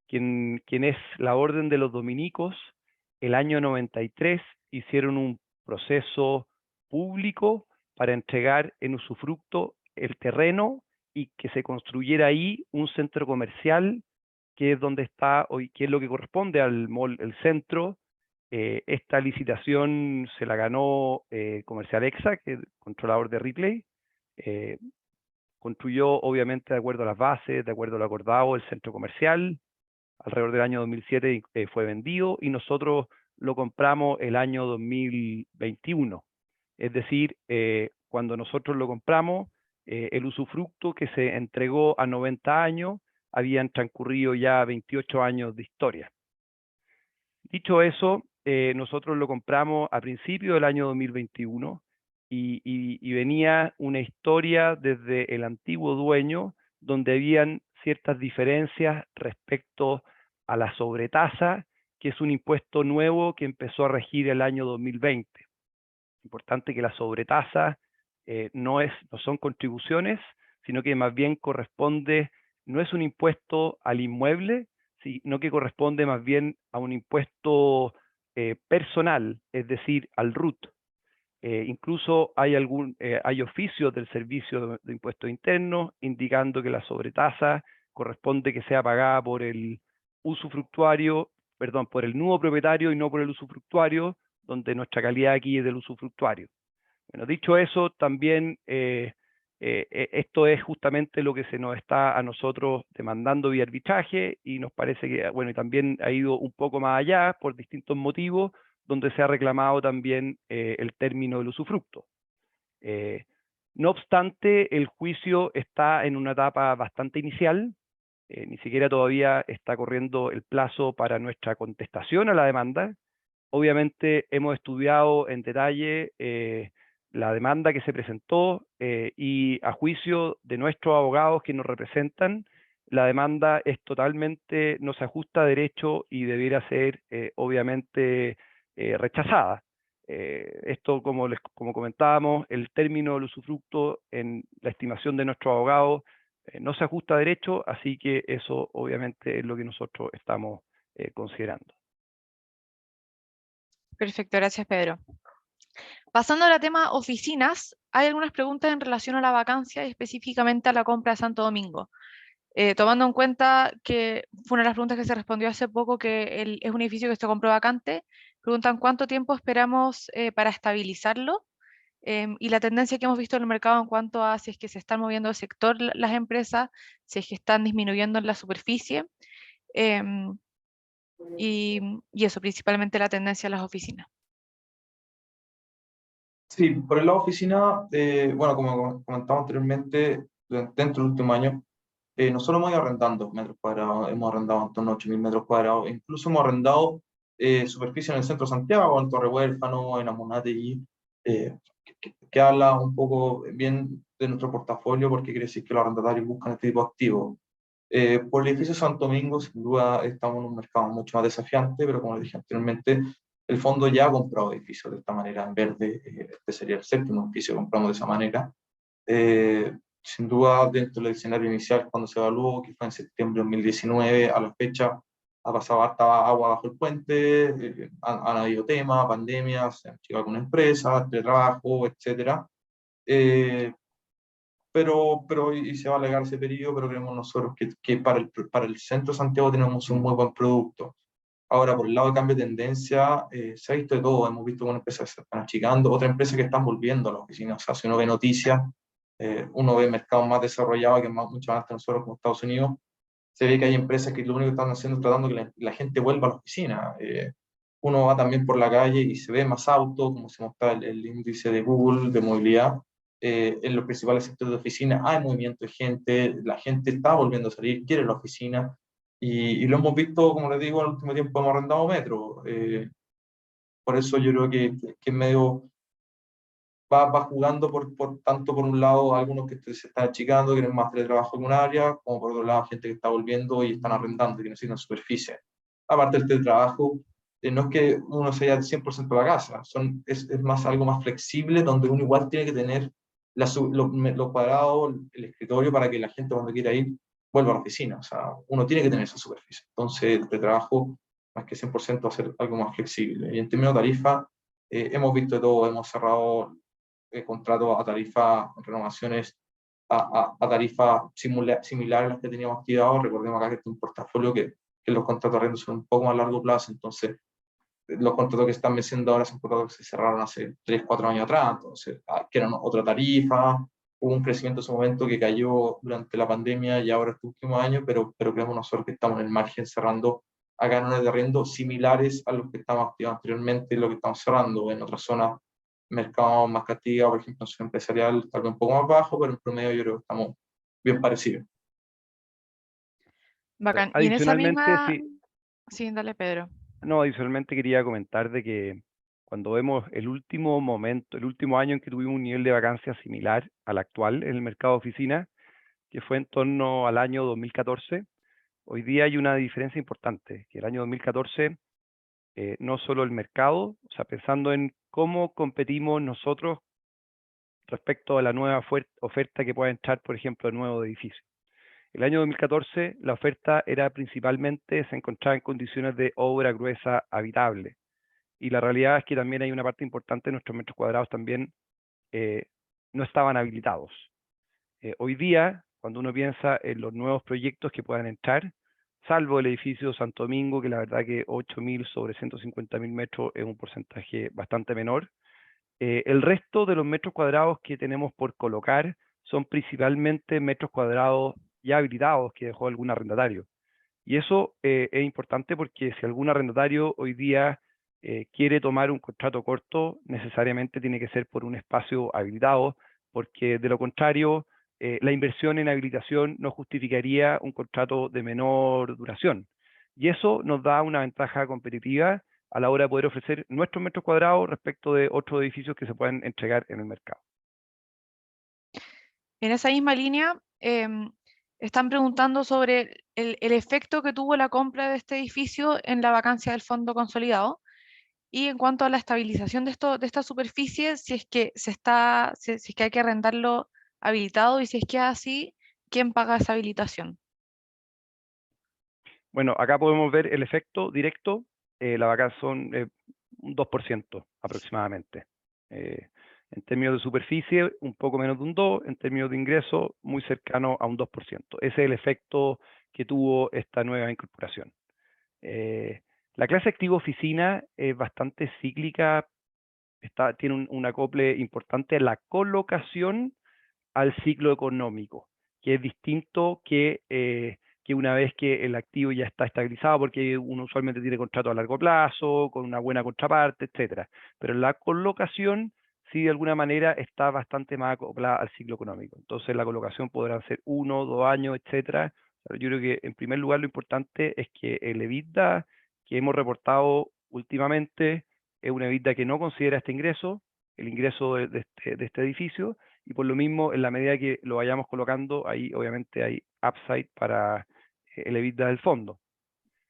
Quien es la Orden de los Dominicos, el año 93 hicieron un proceso público para entregar en usufructo el terreno y que se construyera ahí un centro comercial, que es donde está hoy, que es lo que corresponde al mall, el centro. Esta licitación se la ganó Comercial Exa, que es el controlador de Ripley. Construyó obviamente de acuerdo a las bases, de acuerdo a lo acordado, el centro comercial. Alrededor del año 2007 fue vendido y nosotros lo compramos el año 2021. Es decir, cuando nosotros lo compramos, el usufructo que se entregó a 90 años, habían transcurrido ya 28 años de historia. Dicho eso, nosotros lo compramos a principios del año 2021 y venía una historia desde el antiguo dueño donde habían ciertas diferencias respecto a la sobretasa, que es un impuesto nuevo que empezó a regir el año 2020. Importante que la sobretasa no son contribuciones, sino que más bien corresponde, no es un impuesto al inmueble, sino que corresponde más bien a un impuesto personal, es decir, al RUT. Incluso hay oficios del Servicio de Impuestos Internos indicando que la sobretasa corresponde que sea pagada por el usufructuario, perdón, por el nuevo propietario y no por el usufructuario, donde nuestra calidad aquí es del usufructuario. Bueno, dicho eso, también esto es justamente lo que se nos está a nosotros demandando vía arbitraje, y nos parece que, bueno, y también ha ido un poco más allá por distintos motivos, donde se ha reclamado también el término del usufructo. No obstante, el juicio está en una etapa bastante inicial, ni siquiera todavía está corriendo el plazo para nuestra contestación a la demanda. Obviamente hemos estudiado en detalle la demanda que se presentó y a juicio de nuestros abogados que nos representan, la demanda es totalmente, no se ajusta a derecho y debiera ser obviamente rechazada. Esto, como comentábamos, el término del usufructo en la estimación de nuestros abogados no se ajusta a derecho, así que eso obviamente es lo que nosotros estamos considerando. Perfecto, gracias, Pedro. Pasando al tema oficinas, hay algunas preguntas en relación a la vacancia y específicamente a la compra de Santo Domingo. Tomando en cuenta que fue una de las preguntas que se respondió hace poco, que es un edificio que se compró vacante, preguntan cuánto tiempo esperamos para estabilizarlo y la tendencia que hemos visto en el mercado en cuanto a si es que se están moviendo el sector las empresas, si es que están disminuyendo en la superficie em, y eso, principalmente la tendencia en las oficinas. Sí, por el lado oficina, bueno, como comentaba anteriormente, dentro del último año, nosotros hemos ido arrendando metros cuadrados, hemos arrendado en torno a 8.000 metros cuadrados, incluso hemos arrendado superficie en el centro de Santiago, en Torre Huérfano, en Amunátegui, que habla un poco bien de nuestro portafolio, porque quiere decir que los arrendatarios buscan este tipo de activos. Por el edificio Santo Domingo, sin duda, estamos en un mercado mucho más desafiante, pero como les dije anteriormente, el fondo ya ha comprado edificios de esta manera en verde. Este sería el séptimo edificio que compramos de esa manera. Sin duda, dentro del escenario inicial, cuando se evaluó, que fue en septiembre de 2019, a la fecha ha pasado harta agua bajo el puente, han habido temas, pandemias, se han llegado con empresas, teletrabajo, etc. Y se va a alegar ese periodo, pero creemos nosotros que para el centro de Santiago tenemos un muy buen producto. Ahora, por el lado de cambio de tendencia, se ha visto de todo. Hemos visto que una empresa se están achicando, otras empresas que están volviendo a la oficina. O sea, si uno ve noticias, uno ve mercados más desarrollados, que mucho más que nosotros como Estados Unidos, se ve que hay empresas que lo único que están haciendo es tratando que la gente vuelva a la oficina. Uno va también por la calle y se ve más autos, como se muestra el índice de Google de movilidad. En los principales sectores de oficina hay movimiento de gente, la gente está volviendo a salir, quiere la oficina, y lo hemos visto, como les digo, al último tiempo hemos arrendado metro. Por eso yo creo que medio va jugando tanto por un lado algunos que se están achicando, quieren más teletrabajo en un área, como por otro lado gente que está volviendo y están arrendando, que necesitan superficie. Aparte del teletrabajo, no es que uno se vaya al 100% a la casa, es más algo más flexible, donde uno igual tiene que tener lo cuadrado, el escritorio, para que la gente cuando quiera ir vuelva a la oficina. O sea, uno tiene que tener esa superficie. Entonces, el teletrabajo, más que 100%, va a ser algo más flexible. Y en términos de tarifa, hemos visto de todo, hemos cerrado contratos a tarifa, renovaciones a tarifas similares a las que teníamos activados. Recordemos acá que este es un portafolio que los contratos de arrendo son un poco más a largo plazo, entonces los contratos que están venciendo ahora son contratos que se cerraron hace 3, 4 años atrás, entonces que eran otra tarifa. Hubo un crecimiento en su momento que cayó durante la pandemia y ahora este último año, pero creemos nosotros que estamos en el margen cerrando a cánones de arriendo similares a los que estamos activando anteriormente y lo que estamos cerrando en otras zonas, mercado más castigado, por ejemplo, en su empresarial tal vez un poco más bajo, pero en promedio yo creo que estamos bien parecidos. Bacán. Y en esa Adicionalmente, misma... sí, Sí, dale, Pedro. no, adicionalmente quería comentar de que cuando vemos el último momento, el último año en que tuvimos un nivel de vacancia similar al actual en el mercado de oficina, que fue en torno al año 2014, hoy día hay una diferencia importante, que el año 2014 no solo el mercado, o sea, pensando en cómo competimos nosotros respecto a la nueva oferta que pueda entrar, por ejemplo, de nuevo edificio. El año 2014 la oferta era principalmente, se encontraba en condiciones de obra gruesa habitable. Y la realidad es que también hay una parte importante de nuestros metros cuadrados también no estaban habilitados. Hoy día, cuando uno piensa en los nuevos proyectos que puedan entrar, salvo el edificio Santo Domingo, que la verdad que 8.000 sobre 150.000 metros es un porcentaje bastante menor, el resto de los metros cuadrados que tenemos por colocar son principalmente metros cuadrados ya habilitados que dejó algún arrendatario. Y eso es importante porque si algún arrendatario hoy día quiere tomar un contrato corto, necesariamente tiene que ser por un espacio habilitado, porque de lo contrario, la inversión en habilitación no justificaría un contrato de menor duración. Y eso nos da una ventaja competitiva a la hora de poder ofrecer nuestros metros cuadrados respecto de otros edificios que se pueden entregar en el mercado. En esa misma línea, están preguntando sobre el efecto que tuvo la compra de este edificio en la vacancia del fondo consolidado y en cuanto a la estabilización de esta superficie, si es que si es que hay que arrendarlo habilitado y si es que es así, ¿quién paga esa habilitación? Bueno, acá podemos ver el efecto directo. La vacancia son un 2% aproximadamente. En términos de superficie, un poco menos de un 2%, en términos de ingreso, muy cercano a un 2%. Ese es el efecto que tuvo esta nueva incorporación. La clase activo-oficina es bastante cíclica, tiene un acople importante en la colocación al ciclo económico, que es distinto que una vez que el activo ya está estabilizado, porque uno usualmente tiene contrato a largo plazo, con una buena contraparte, etcétera. Pero la colocación sí de alguna manera está bastante más acoplada al ciclo económico. Entonces la colocación podrá ser 1, 2 años, etcétera. Pero yo creo que en primer lugar lo importante es que el EBITDA que hemos reportado últimamente es un EBITDA que no considera este ingreso, el ingreso de este edificio, y por lo mismo, en la medida que lo vayamos colocando, ahí obviamente hay upside para el EBITDA del fondo.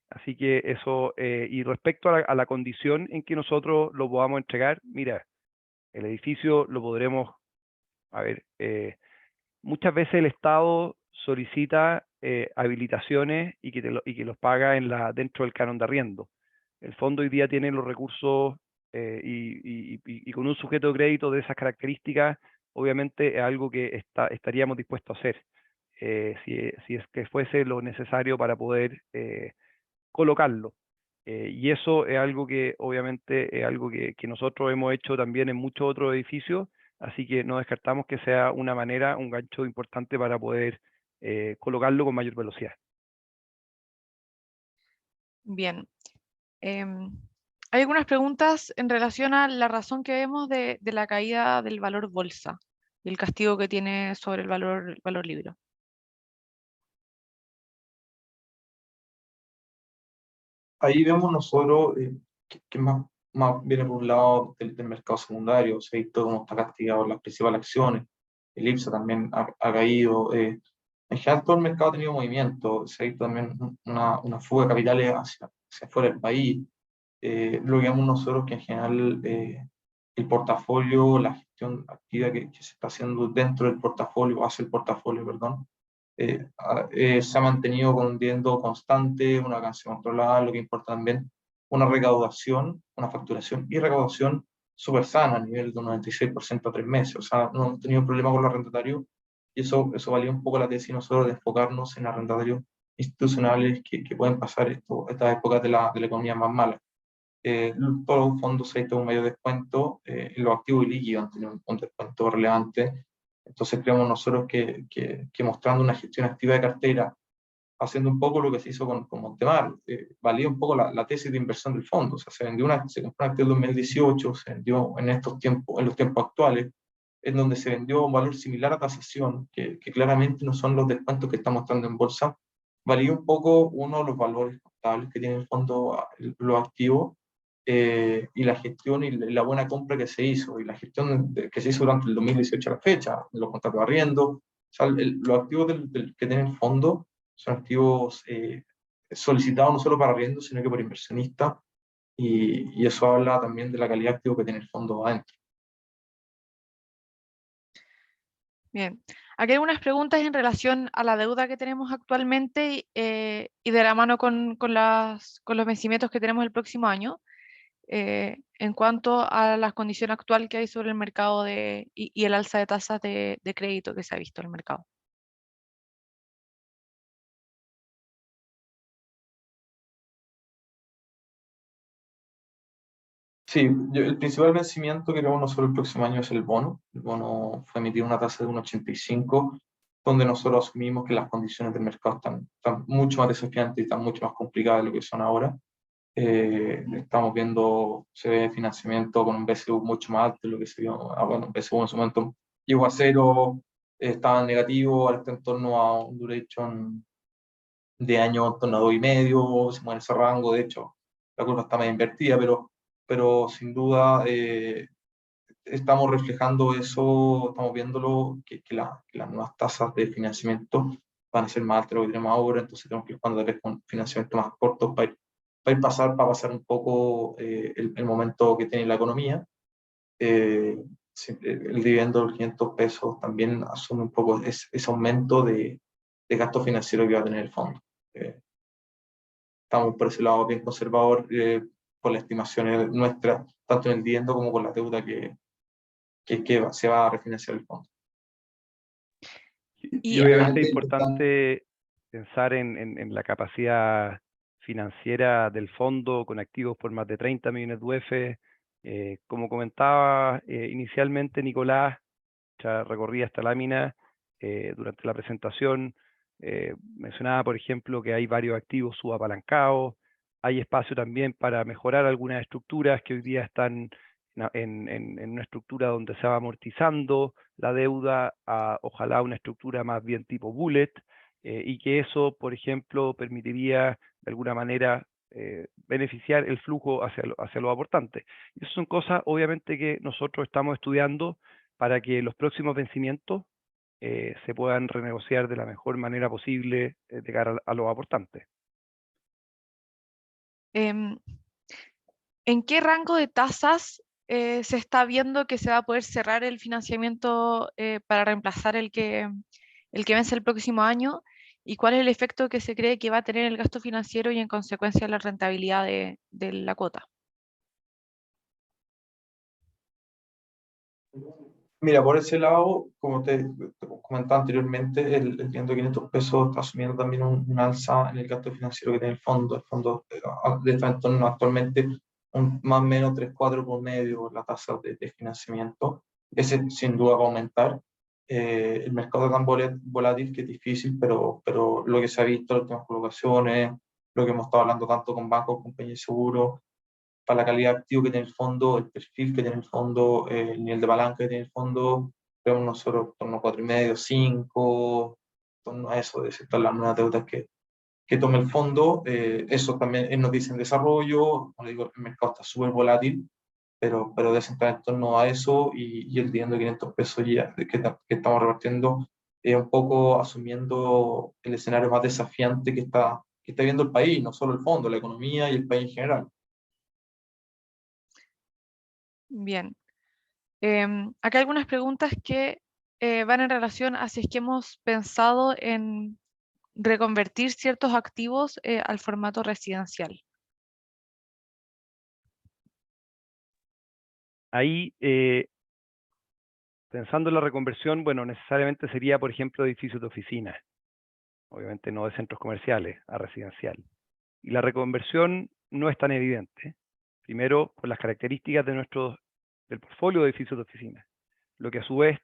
Así que eso, y respecto a la condición en que nosotros lo podamos entregar, mira, el edificio lo podremos, a ver, muchas veces el Estado solicita habilitaciones y que los paga dentro del canon de arriendo. El fondo hoy día tiene los recursos y con un sujeto de crédito de esas características, obviamente es algo que estaríamos dispuestos a hacer, si es que fuese lo necesario para poder colocarlo. Y eso es algo que obviamente es algo que nosotros hemos hecho también en muchos otros edificios, así que no descartamos que sea una manera, un gancho importante para poder colocarlo con mayor velocidad. Bien. Hay algunas preguntas en relación a la razón que vemos de la caída del valor bolsa y el castigo que tiene sobre el valor libro. Ahí vemos nosotros que más viene por un lado del mercado secundario. Se ha visto cómo está castigado las principales acciones. El IPSA también ha caído. En general, todo el mercado ha tenido movimiento. Se ha visto también una fuga de capitales hacia fuera del país. Lo que vemos nosotros que en general el portafolio, la gestión activa que se está haciendo dentro del portafolio, hacia el portafolio, perdón, se ha mantenido con un dividendo constante, una ganancia controlada, lo que importa también una recaudación, una facturación y recaudación súper sana a nivel de un 96% a 3 meses. O sea, no hemos tenido problema con los arrendatarios y eso valía un poco la tesis nosotros de enfocarnos en arrendatarios institucionales que pueden pasar estas épocas de la economía más mala. Todos los fondos se han hecho un mayor descuento, los activos y líquidos han tenido un descuento relevante. Entonces creemos nosotros que mostrando una gestión activa de cartera, haciendo un poco lo que se hizo con Montemar, valía un poco la tesis de inversión del fondo. O sea, se compró un activo en 2018, se vendió en los tiempos actuales, en donde se vendió un valor similar a tasación, que claramente no son los descuentos que está mostrando en bolsa. Valía un poco uno de los valores contables que tiene el fondo, los activos, y la gestión y la buena compra que se hizo, y la gestión que se hizo durante el 2018 a la fecha, los contratos de arriendo. O sea, los activos que tiene el fondo son activos solicitados no solo para arriendo, sino que por inversionistas, y eso habla también de la calidad de activo que tiene el fondo adentro. Bien, aquí hay algunas preguntas en relación a la deuda que tenemos actualmente y de la mano con los vencimientos que tenemos el próximo año, en cuanto a la condición actual que hay sobre el mercado y el alza de tasas de crédito que se ha visto en el mercado. Sí, el principal vencimiento que tenemos nosotros el próximo año es el bono. El bono fue emitido una tasa de 1,85, donde nosotros asumimos que las condiciones del mercado están mucho más desafiantes y están mucho más complicadas de lo que son ahora. Estamos viendo, se ve financiamiento con un BCU mucho más alto de lo que se vio. Bueno, BCU en su momento llegó a cero, estaba en negativo, ahora está en torno a un duration de año en torno a 2,5, se mueve en ese rango. De hecho, la curva está más invertida, pero sin duda estamos reflejando eso, estamos viéndolo, que las nuevas tasas de financiamiento van a ser más altas de lo que tenemos ahora, entonces tenemos que ir jugando tal vez con financiamiento más cortos para pasar un poco el momento que tiene la economía. El dividendo de los 500 pesos también asume un poco ese aumento de gasto financiero que va a tener el fondo. Estamos por ese lado bien conservador por las estimaciones nuestras, tanto en el dividendo como con la deuda que se va a refinanciar el fondo. Y obviamente es importante pensar en la capacidad financiera del fondo con activos por más de 30 millones de UF. Como comentaba inicialmente Nicolás, ya recorría esta lámina durante la presentación, mencionaba por ejemplo que hay varios activos subapalancados, hay espacio también para mejorar algunas estructuras que hoy día están en una estructura donde se va amortizando la deuda a ojalá una estructura más bien tipo bullet, y que eso, por ejemplo, permitiría de alguna manera beneficiar el flujo hacia los aportantes. Y eso son cosas, obviamente, que nosotros estamos estudiando para que los próximos vencimientos se puedan renegociar de la mejor manera posible de cara a los aportantes. ¿En qué rango de tasas se está viendo que se va a poder cerrar el financiamiento para reemplazar el que vence el próximo año? ¿Y cuál es el efecto que se cree que va a tener el gasto financiero y en consecuencia la rentabilidad de la cuota? Mira, por ese lado, como te comentaba anteriormente, el dividendo de 500 pesos está asumiendo también un alza en el gasto financiero que tiene el fondo. El fondo está en torno actualmente más o menos 3,4 por medio la tasa de financiamiento. Ese sin duda va a aumentar. El mercado es tan volátil que es difícil, pero lo que se ha visto, las últimas colocaciones, lo que hemos estado hablando tanto con bancos, compañías de seguros, para la calidad de activo que tiene el fondo, el perfil que tiene el fondo, el nivel de palanca que tiene el fondo, vemos nosotros en torno a 4,5, 5, en torno a eso, de aceptar las nuevas deudas que tome el fondo. Eso también nos dice en desarrollo, como digo, el mercado está súper volátil, pero de centrar en torno a eso y el dividendo de 500 pesos ya, que estamos repartiendo, un poco asumiendo el escenario más desafiante que está viendo el país, no solo el fondo, la economía y el país en general. Bien. Acá hay algunas preguntas que van en relación a si es que hemos pensado en reconvertir ciertos activos al formato residencial. Ahí, pensando en la reconversión, bueno, necesariamente sería, por ejemplo, edificios de oficinas, obviamente no de centros comerciales, a residencial. Y la reconversión no es tan evidente. Primero, por las características del portfolio de edificios de oficinas, lo que a su vez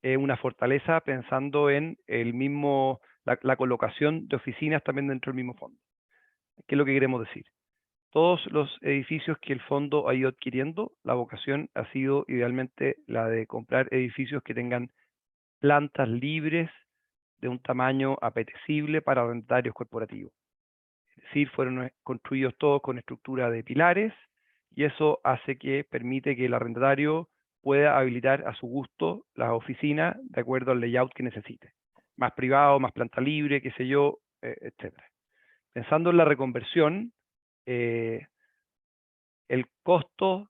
es una fortaleza pensando en la colocación de oficinas también dentro del mismo fondo. ¿Qué es lo que queremos decir? Todos los edificios que el fondo ha ido adquiriendo, la vocación ha sido idealmente la de comprar edificios que tengan plantas libres de un tamaño apetecible para arrendatarios corporativos. Es decir, fueron construidos todos con estructura de pilares y eso permite que el arrendatario pueda habilitar a su gusto las oficinas de acuerdo al layout que necesite. Más privado, más planta libre, qué sé yo, etc. Pensando en la reconversión, el costo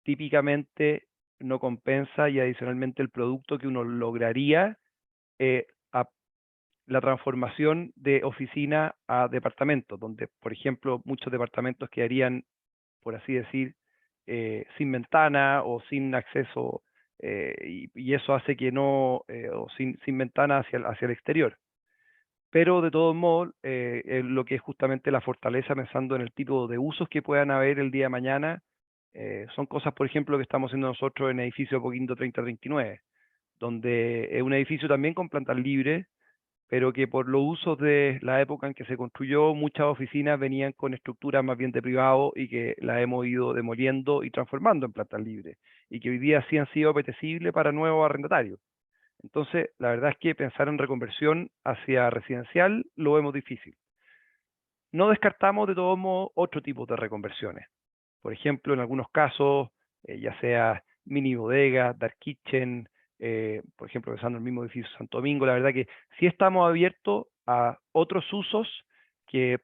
típicamente no compensa y adicionalmente el producto que uno lograría la transformación de oficina a departamento, donde, por ejemplo, muchos departamentos quedarían, por así decir, sin ventana o sin acceso, y eso hace que no, o sin ventana hacia el exterior. Pero de todos modos, lo que es justamente la fortaleza, pensando en el tipo de usos que puedan haber el día de mañana, son cosas, por ejemplo, que estamos haciendo nosotros en el edificio Apoquindo 3039, donde es un edificio también con plantas libres, pero que por los usos de la época en que se construyó, muchas oficinas venían con estructuras más bien de privado y que las hemos ido demoliendo y transformando en plantas libres, y que hoy día sí han sido apetecibles para nuevos arrendatarios. Entonces, la verdad es que pensar en reconversión hacia residencial lo vemos difícil. no descartamos de todos modos otro tipo de reconversiones. Por ejemplo, en algunos casos, ya sea mini bodegas, dark kitchen, por ejemplo, pensando en el mismo edificio Santo Domingo, la verdad que sí estamos abiertos a otros usos que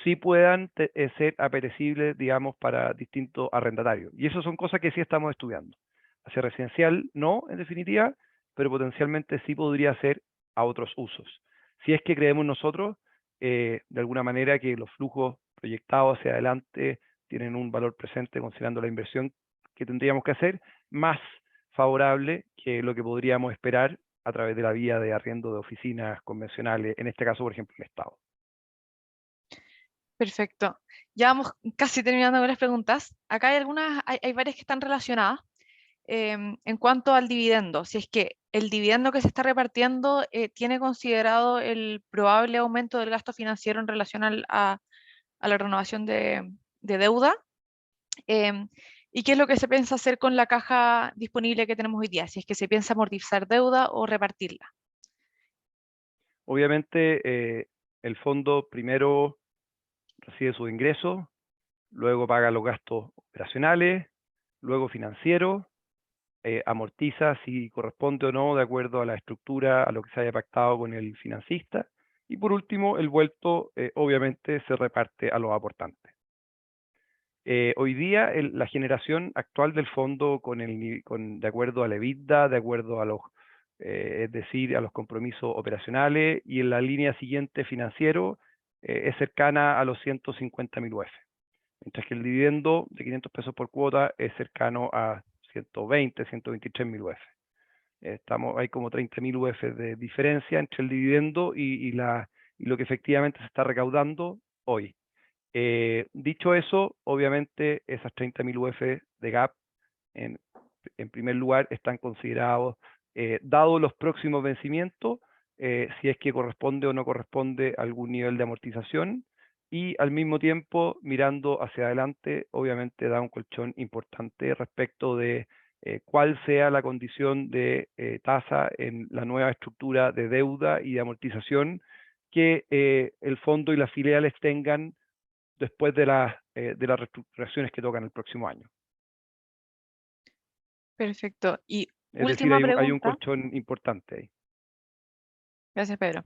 sí puedan ser apetecibles, digamos, para distintos arrendatarios. Y eso son cosas que sí estamos estudiando. Hacia residencial no, en definitiva, pero potencialmente sí podría ser a otros usos. Si es que creemos nosotros, de alguna manera, que los flujos proyectados hacia adelante tienen un valor presente considerando la inversión que tendríamos que hacer, más favorable que lo que podríamos esperar a través de la vía de arriendo de oficinas convencionales, en este caso, por ejemplo, el Estado. Perfecto. Ya vamos casi terminando con las preguntas. Acá hay hay varias que están relacionadas. En cuanto al dividendo, si es que el dividendo que se está repartiendo tiene considerado el probable aumento del gasto financiero en relación a la renovación de deuda, em, y qué es lo que se piensa hacer con la caja disponible que tenemos hoy día, si es que se piensa amortizar deuda o repartirla. Obviamente, el fondo primero recibe sus ingresos, luego paga los gastos operacionales, luego financieros, amortiza si corresponde o no de acuerdo a la estructura, a lo que se haya pactado con el financista, y por último, el vuelto obviamente se reparte a los aportantes. Hoy día la generación actual del fondo de acuerdo a la EBITDA, de acuerdo a es decir, a los compromisos operacionales, y en la línea siguiente financiero, es cercana a los 150.000 UF. Mientras que el dividendo de 500 pesos por cuota es cercano a 120, 123.000 UF. Hay como 30.000 UF de diferencia entre el dividendo y lo que efectivamente se está recaudando hoy. Dicho eso, obviamente esas 30.000 UF de GAP, en primer lugar, están considerados, dados los próximos vencimientos, si es que corresponde o no corresponde algún nivel de amortización, y al mismo tiempo, mirando hacia adelante, obviamente da un colchón importante respecto de cuál sea la condición de tasa en la nueva estructura de deuda y de amortización que el fondo y las filiales tengan después de las reestructuraciones que tocan el próximo año. Perfecto. Y Es decir, última hay un pregunta. colchón importante ahí. Gracias, Pedro.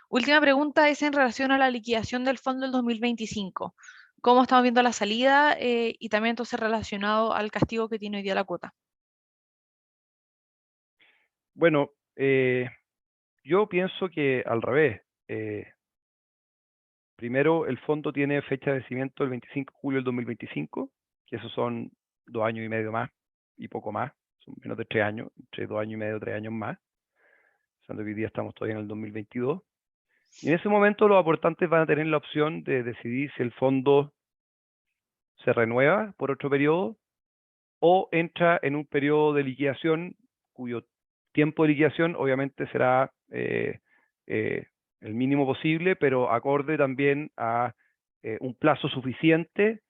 Última pregunta es en relación a la liquidación del fondo del 2025. ¿Cómo estamos viendo la salida y también entonces relacionado al castigo que tiene hoy día la cuota? Bueno, yo pienso que al revés. Primero, el fondo tiene fecha de vencimiento el 25 de julio del 2025, que esos son 2 años y medio más y poco más, son menos de 3 años, entre 2 años y medio, 3 años más, pensando que hoy día estamos todavía en el 2022. Y en ese momento los aportantes van a tener la opción de decidir si el fondo se renueva por otro periodo o entra en un periodo de liquidación cuyo tiempo de liquidación obviamente será el mínimo posible, pero acorde también a un plazo suficiente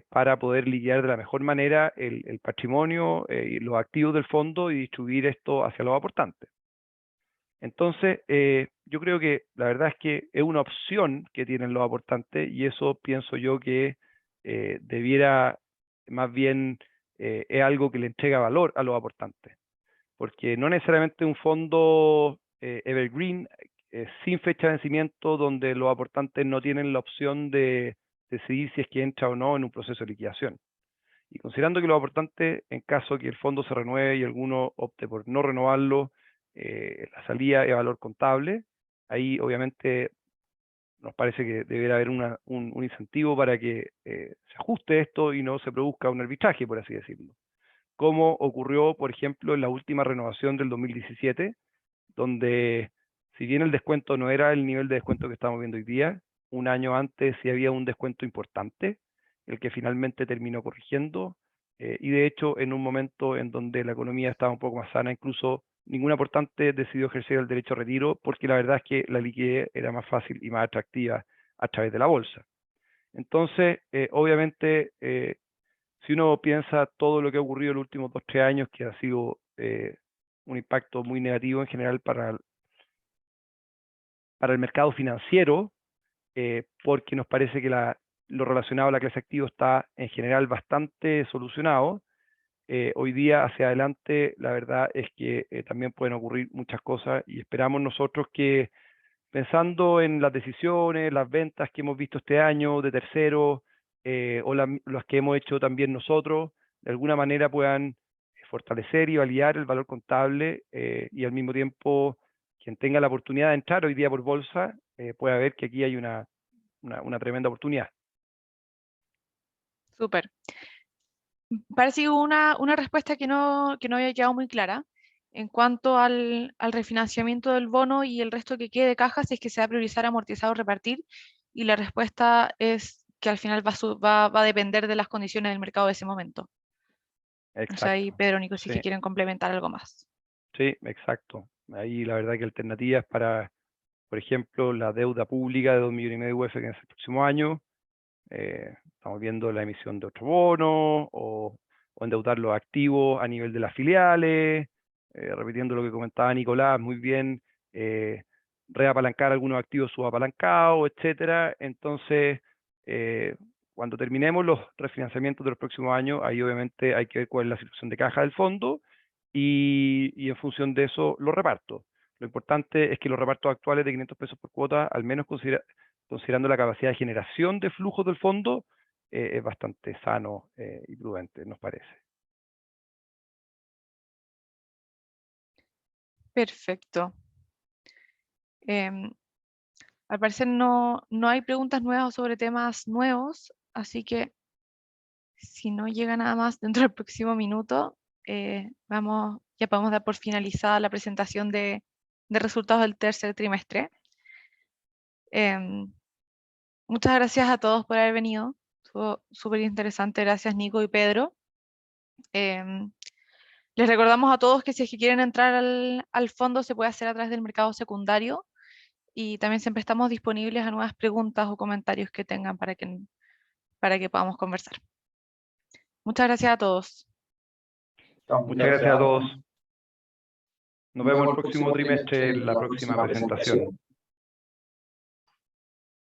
para poder liquidar de la mejor manera el patrimonio y los activos del fondo y distribuir esto hacia los aportantes. Entonces, yo creo que la verdad es que es una opción que tienen los aportantes y eso pienso yo que debiera más bien es algo que le entrega valor a los aportantes, porque no necesariamente un fondo evergreen sin fecha de vencimiento donde los aportantes no tienen la opción de decidir si es que entra o no en un proceso de liquidación. Y considerando que los aportantes, en caso que el fondo se renueve y alguno opte por no renovarlo, la salida es valor contable, ahí obviamente nos parece que debería haber un incentivo para que se ajuste esto y no se produzca un arbitraje, por así decirlo. Como ocurrió, por ejemplo, en la última renovación del 2017, donde si bien el descuento no era el nivel de descuento que estamos viendo hoy día, un año antes sí había un descuento importante, el que finalmente terminó corrigiendo, y de hecho en un momento en donde la economía estaba un poco más sana, incluso ningún aportante decidió ejercer el derecho a retiro, porque la verdad es que la liquidez era más fácil y más atractiva a través de la bolsa. Entonces, obviamente, si uno piensa todo lo que ha ocurrido en los últimos 2 o 3 años, que ha sido un impacto muy negativo en general para el mercado financiero, porque nos parece que lo relacionado a la clase activo está en general bastante solucionado. Hoy día hacia adelante la verdad es que también pueden ocurrir muchas cosas y esperamos nosotros que, pensando en las decisiones, las ventas que hemos visto este año de terceros, o las que hemos hecho también nosotros, de alguna manera puedan fortalecer y validar el valor contable, y al mismo tiempo quien tenga la oportunidad de entrar hoy día por bolsa pueda ver que aquí hay una tremenda oportunidad. Súper. Parece que hubo una respuesta que no había quedado muy clara en cuanto al refinanciamiento del bono y el resto que quede de caja, si es que se va a priorizar amortizar o repartir. Y la respuesta es que al final va a depender de las condiciones del mercado de ese momento. O sea, ahí Exacto. Pedro, Nico, si es Sí, que quieren complementar algo más. sí, exacto. Ahí la verdad que alternativas para, por ejemplo, la deuda pública de 2,5 millones de UF que es el próximo año. Estamos viendo la emisión de otro bono o endeudar los activos a nivel de las filiales, repitiendo lo que comentaba Nicolás, muy bien, reapalancar algunos activos subapalancados, etcétera. Entonces, cuando terminemos los refinanciamientos de los próximos años, ahí obviamente hay que ver cuál es la situación de caja del fondo y en función de eso los repartos. Lo importante es que los repartos actuales de 500 pesos por cuota, al menos considerando la capacidad de generación de flujos del fondo, es bastante sano y prudente, nos parece. Perfecto. Al parecer no hay preguntas nuevas sobre temas nuevos, así que si no llega nada más dentro del próximo minuto, ya podemos dar por finalizada la presentación de resultados del tercer trimestre. Muchas gracias a todos por haber venido. Estuvo súper interesante. Gracias, Nico y Pedro. Les recordamos a todos que si es que quieren entrar al fondo se puede hacer a través del mercado secundario y también siempre estamos disponibles a nuevas preguntas o comentarios que tengan para que podamos conversar. Muchas gracias a todos. Muchas gracias a todos. Nos vemos el próximo trimestre en la próxima presentación.